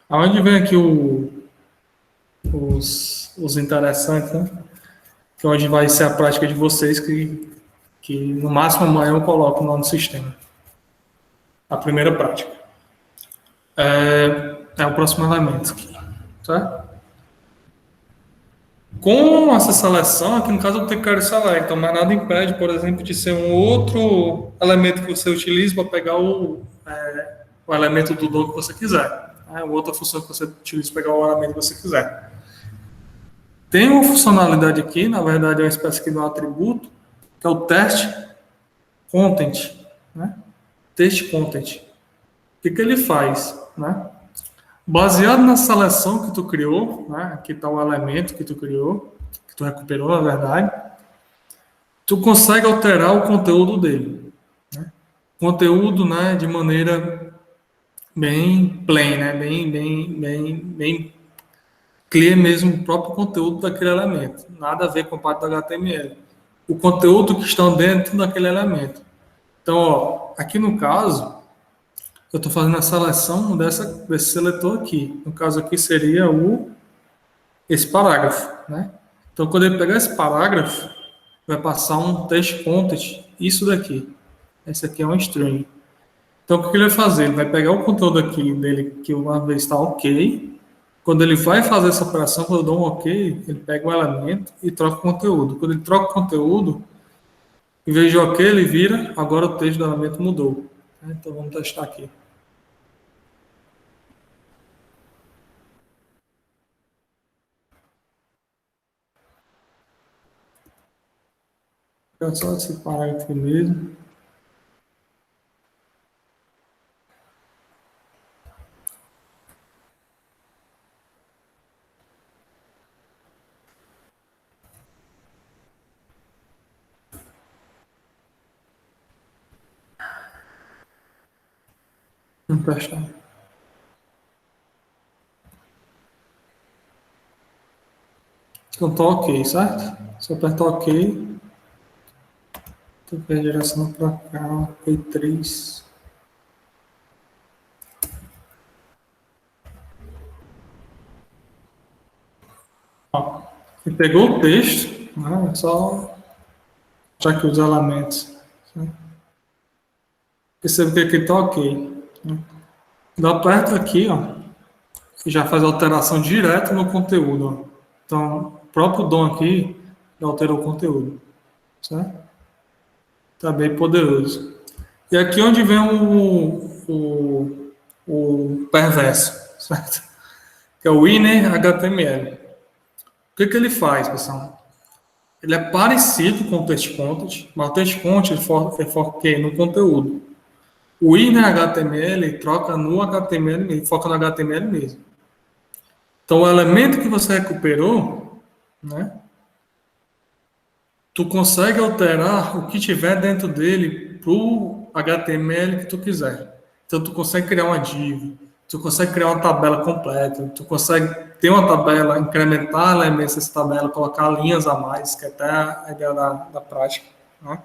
Aonde vem aqui os interessantes, né? Que é onde vai ser a prática de vocês, que no máximo amanhã eu coloco lá no sistema. A primeira prática. É o próximo elemento aqui. Certo? Com essa seleção, aqui no caso eu tenho que querer select, mas nada impede, por exemplo, de ser um outro elemento que você utiliza para pegar o elemento do DOM que você quiser. Uma outra função que você utiliza para pegar o elemento que você quiser. Tem uma funcionalidade aqui, na verdade é uma espécie aqui de um atributo, que é o test content. Né? Test content. O que ele faz? Né? Baseado na seleção que tu criou, né? Aqui está o elemento que tu criou, que tu recuperou, na verdade, tu consegue alterar o conteúdo dele. Né? Conteúdo, né, de maneira bem plain, né? bem clear mesmo o próprio conteúdo daquele elemento. Nada a ver com a parte do HTML. O conteúdo que está dentro daquele elemento. Então, ó, aqui no caso, eu estou fazendo a seleção desse seletor aqui. No caso aqui seria esse parágrafo. Né? Então, quando ele pegar esse parágrafo, vai passar um test content, isso daqui. Esse aqui é um string. Então, o que ele vai fazer? Ele vai pegar o conteúdo aqui dele, que uma vez está ok. Quando ele vai fazer essa operação, quando eu dou um ok, ele pega um elemento e troca o conteúdo. Quando ele troca o conteúdo, Em vez de OK, ele vira, agora o texto do elemento mudou. Então vamos testar aqui. É só esse parágrafo aqui mesmo. Vamos testar. Então tá OK, certo? Se eu apertar OK, tu vai direcionar para cá, P3. Ó, ele pegou o texto, né? É só já que os elementos. Né? Percebe que aqui está OK. Né? Eu aperto aqui, ó, e já faz alteração direto no conteúdo. Ó. Então, o próprio DOM aqui já alterou o conteúdo. Certo? Está bem poderoso. E aqui onde vem o perverso, certo? Que é o inner HTML. O que ele faz, pessoal? Ele é parecido com o text content, mas o text content foca no conteúdo. O inner HTML troca no HTML mesmo, foca no HTML mesmo. Então, o elemento que você recuperou, né? Tu consegue alterar o que tiver dentro dele para o HTML que tu quiser. Então, tu consegue criar uma div, tu consegue criar uma tabela completa, tu consegue ter uma tabela, incrementar elementos dessa tabela, colocar linhas a mais, que é até a ideia da prática. Né?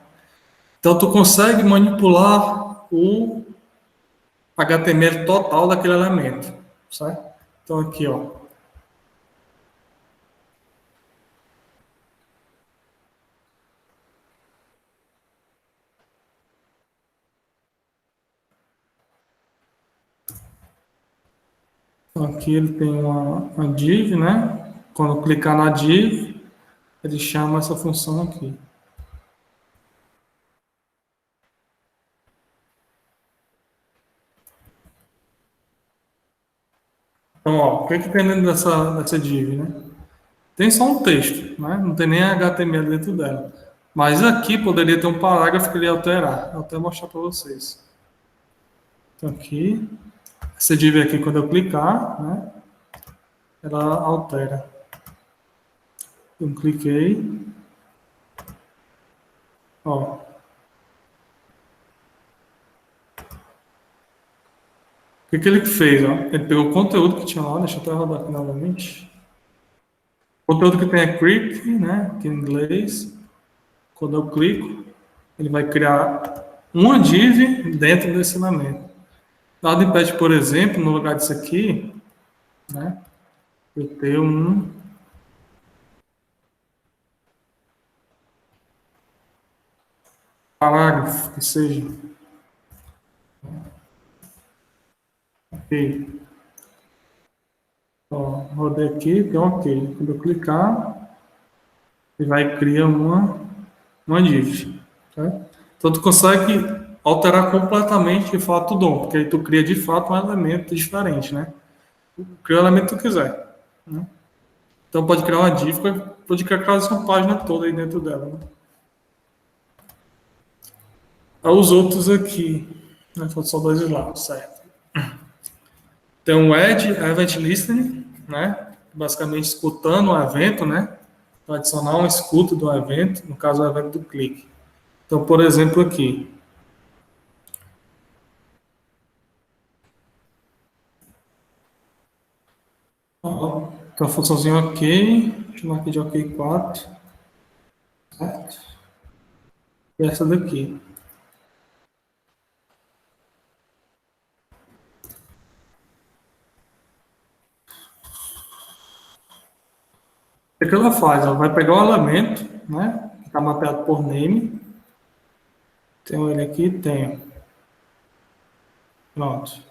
Então, tu consegue manipular o HTML total daquele elemento. Certo? Então, aqui, ó. Aqui ele tem uma div, né? Quando eu clicar na div, ele chama essa função aqui. Então, ó, o que tem dentro dessa div, né? Tem só um texto, né? Não tem nem HTML dentro dela. Mas aqui poderia ter um parágrafo que ele ia alterar. Vou até mostrar para vocês. Então aqui, essa div aqui, quando eu clicar, né? Ela altera. Eu cliquei. Ó. O que ele fez? Ó? Ele pegou o conteúdo que tinha lá, deixa eu até rodar aqui novamente. O conteúdo que tem é creep, né? Aqui em inglês. Quando eu clico, ele vai criar uma div dentro desse elemento. Nada impede, por exemplo, no lugar disso aqui, né? Eu ter um parágrafo que seja. Ok. Ó, rodei aqui, deu ok. Quando eu clicar, ele vai criar uma div. Tá? Então, tu consegue alterar completamente de fato o DOM, porque aí tu cria de fato um elemento diferente, né? Cria o elemento que tu quiser. Né? Então, pode criar uma div, pode criar quase uma página toda aí dentro dela. Né? Os outros aqui, né? Faltam só dois lados, certo? Tem o Edge Event Listening, né? Basicamente escutando o evento, né? Para adicionar uma escuta do evento, no caso o evento do clique. Então, por exemplo, aqui. Ó, tem uma funçãozinha OK, chamar aqui de OK 4. Certo? E essa daqui. O que ela faz? Ela vai pegar o elemento, né? Que está mapeado por name. Tenho ele aqui, tenho. Pronto.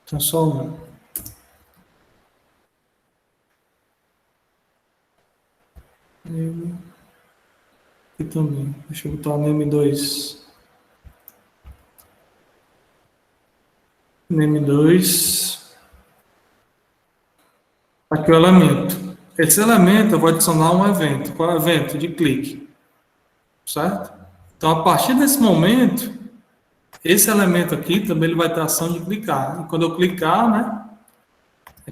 Então, só um. Aqui também. Deixa eu botar o name2. Name2. Aqui o elemento. Esse elemento eu vou adicionar um evento. Qual é o evento? De clique. Certo? Então, a partir desse momento, esse elemento aqui também ele vai ter a ação de clicar. E quando eu clicar, né?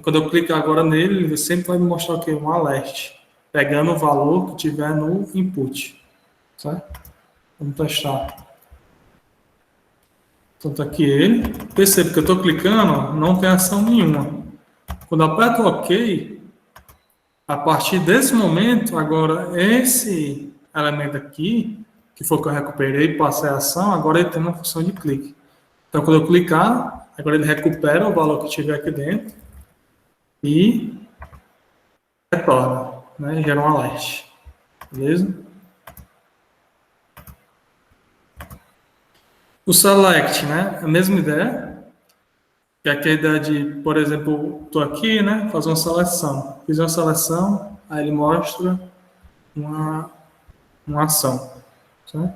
Quando eu clicar agora nele, ele sempre vai me mostrar o quê? Um alert. Pegando o valor que tiver no input. Certo? Vamos testar. Então, tá aqui ele. Percebe que eu estou clicando, ó, não tem ação nenhuma. Quando eu aperto OK, a partir desse momento, agora esse elemento aqui, que foi o que eu recuperei e passei a ação, agora ele tem uma função de clique. Então, quando eu clicar, agora ele recupera o valor que tiver aqui dentro e retorna, né? Gera um alert. Beleza? O select, né? A mesma ideia. Que é aquela ideia de, por exemplo, estou aqui, né? Fazer uma seleção. Fiz uma seleção, aí ele mostra uma ação. Certo?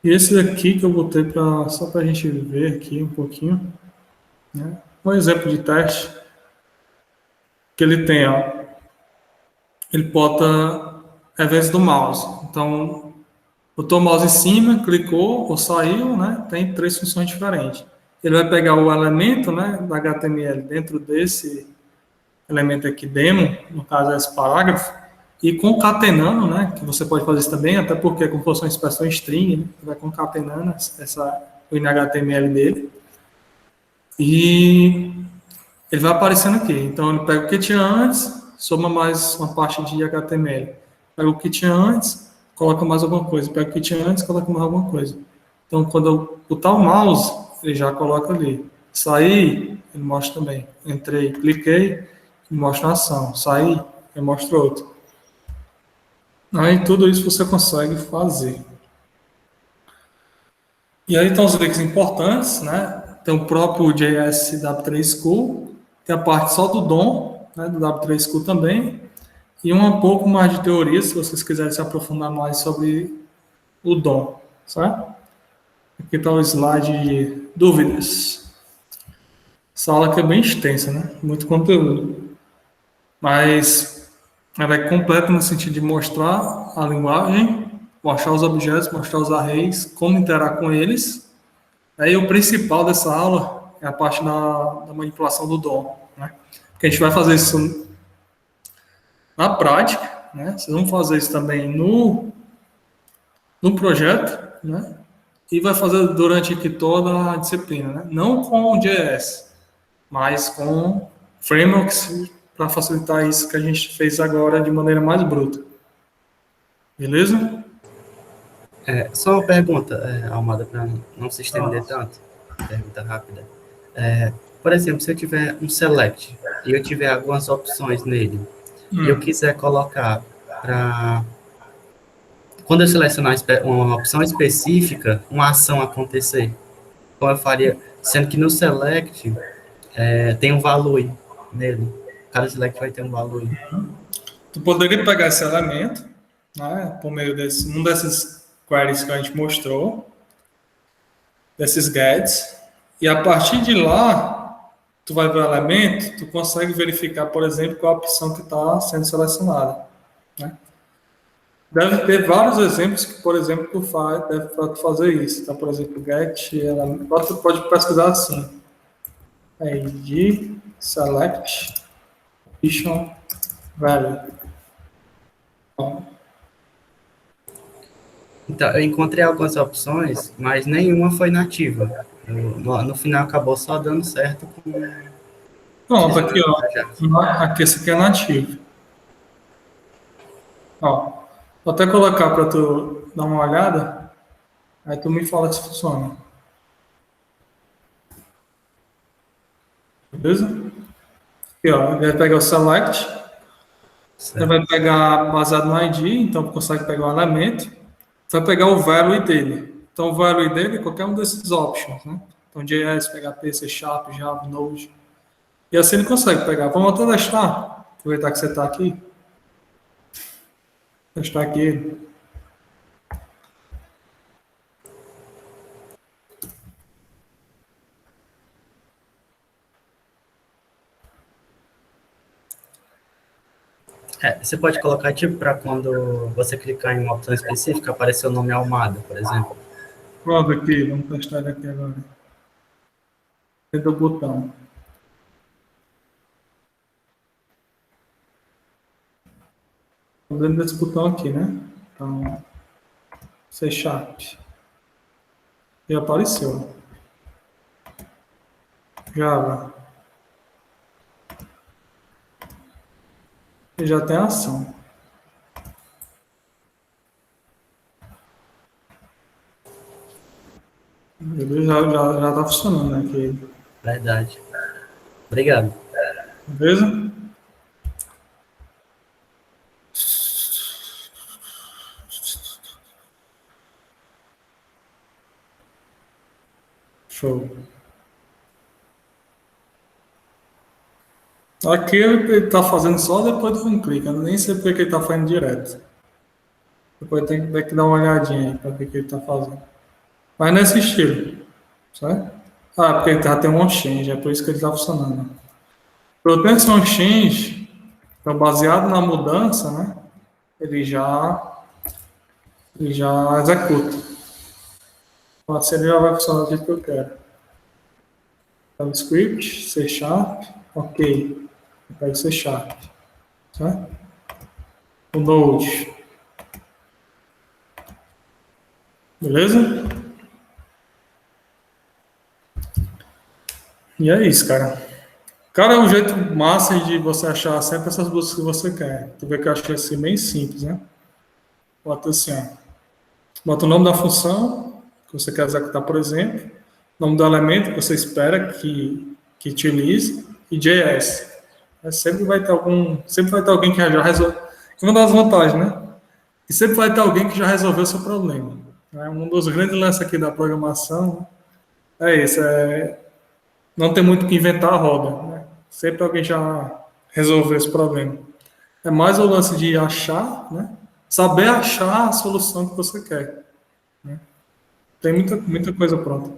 E esse daqui que eu botei só para a gente ver aqui um pouquinho. Né? Um exemplo de teste que ele tem, ó. Ele bota eventos do mouse. Então, botou o mouse em cima, clicou ou saiu, né? Tem 3 funções diferentes. Ele vai pegar o elemento, né, da HTML dentro desse elemento aqui, demo, no caso é esse parágrafo, e concatenando, né, que você pode fazer isso também, até porque como fosse uma expressão string, né, vai concatenando o HTML dele, e ele vai aparecendo aqui. Então, ele pega o que tinha antes, soma mais uma parte de HTML. Pega o que tinha antes, coloca mais alguma coisa. Pega o que tinha antes, coloca mais alguma coisa. Então, quando eu botar o mouse, ele já coloca ali. Saí, ele mostra também. Entrei, cliquei, ele mostra uma ação. Saí, ele mostra outra. Aí, tudo isso você consegue fazer. E aí estão os links importantes, né? Tem o próprio JS W3 School, tem a parte só do DOM, né, do W3 School também, e um pouco mais de teoria, se vocês quiserem se aprofundar mais sobre o DOM, certo? Aqui está o slide de dúvidas. Essa aula aqui é bem extensa, né? Muito conteúdo. Mas ela é completa no sentido de mostrar a linguagem, mostrar os objetos, mostrar os arrays, como interar com eles. Aí o principal dessa aula é a parte da manipulação do DOM, né? Porque a gente vai fazer isso na prática, né? Vocês vão fazer isso também no projeto, né? E vai fazer durante aqui toda a disciplina, né? Não com o JS, mas com frameworks para facilitar isso que a gente fez agora de maneira mais bruta. Beleza? Só uma pergunta, Almada, para não se estender tanto. Pergunta rápida. Por exemplo, se eu tiver um select e eu tiver algumas opções nele, e eu quiser colocar para... Quando eu selecionar uma opção específica, uma ação acontecer, como eu faria, sendo que no select tem um value nele. Cada select vai ter um value. Tu poderia pegar esse elemento, né, por meio um desses queries que a gente mostrou, desses gets, e a partir de lá, tu vai ver o elemento, tu consegue verificar, por exemplo, qual a opção que está sendo selecionada. Né? Deve ter vários exemplos que, por exemplo, deve fazer isso. Então, por exemplo, get, você pode pesquisar assim. ID select option value. Então, eu encontrei algumas opções, mas nenhuma foi nativa. No final acabou só dando certo com... Pronto, aqui, ó. Aqui, esse aqui é nativo. Ó, vou até colocar para tu dar uma olhada, aí tu me fala se funciona. Beleza? Aqui, ó, ele vai pegar o select, ele vai pegar baseado no ID, então consegue pegar o elemento, vai pegar o value dele. Então, o value dele é qualquer um desses options, né? Então, JS, PHP, C Sharp, Java, Node. E assim ele consegue pegar. Vamos até testar. Aproveitar que você está aqui. Testar aqui. Você pode colocar tipo para quando você clicar em uma opção específica aparecer o nome Almada, por exemplo. Pronto, aqui, vamos testar ele aqui agora. Dentro do botão. Estou dentro desse botão aqui, né? Então, C Sharp. E apareceu. Java. E já tem ação. Ele já tá funcionando, né? Aqui. Verdade. Obrigado. Beleza? Show. Aqui ele tá fazendo só depois de um clique. Eu nem sei porque que ele tá fazendo direto. Depois tem que dar uma olhadinha aí para ver o que ele tá fazendo. Mas nesse estilo. Certo? Ah, porque ele já tem um change, é por isso que ele tá funcionando. Eu tenho esse change, então baseado na mudança, né? Ele já executa. Então, assim ele já vai funcionar do jeito que eu quero. JavaScript, C Sharp, ok. Eu pego C Sharp. Certo? O Node. Beleza? E é isso, cara. Cara, é um jeito massa de você achar sempre essas buscas que você quer. Tu vê que eu achei assim bem simples, né? Bota assim, ó. Bota o nome da função que você quer executar, por exemplo, nome do elemento que você espera que utilize e JS. Sempre vai ter alguém que já resolve. Uma das vantagens, né? E sempre vai ter alguém que já resolveu o seu problema. Né? Um dos grandes lances aqui da programação é esse, não tem muito que inventar a roda. Né? Sempre alguém já resolveu esse problema. É mais o lance de achar, né? Saber achar a solução que você quer. Né? Tem muita coisa pronta.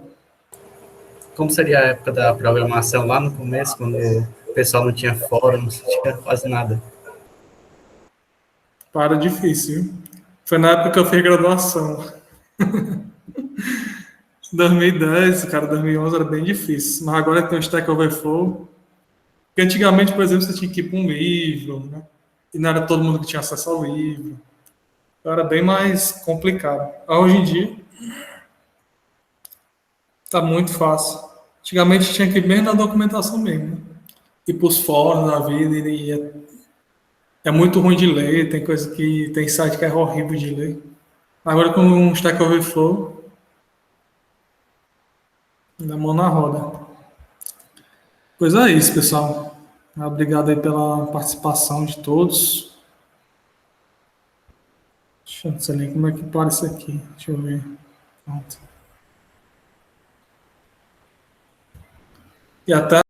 Como seria a época da programação lá no começo, quando o pessoal não tinha fórum, não tinha quase nada? Para difícil. Viu? Foi na época que eu fiz graduação. 2010, cara, 2011 era bem difícil. Mas agora tem o Stack Overflow. Porque antigamente, por exemplo, você tinha que ir para um livro, né? E não era todo mundo que tinha acesso ao livro. Então era bem mais complicado. Hoje em dia, tá muito fácil. Antigamente tinha que ir bem na documentação mesmo, né? Ir para os fóruns da vida e é muito ruim de ler, tem site que é horrível de ler. Agora com um Stack Overflow, dá mão na roda. Pois é isso, pessoal. Obrigado aí pela participação de todos. Deixa eu ver como é que para isso aqui. Deixa eu ver. Pronto. E até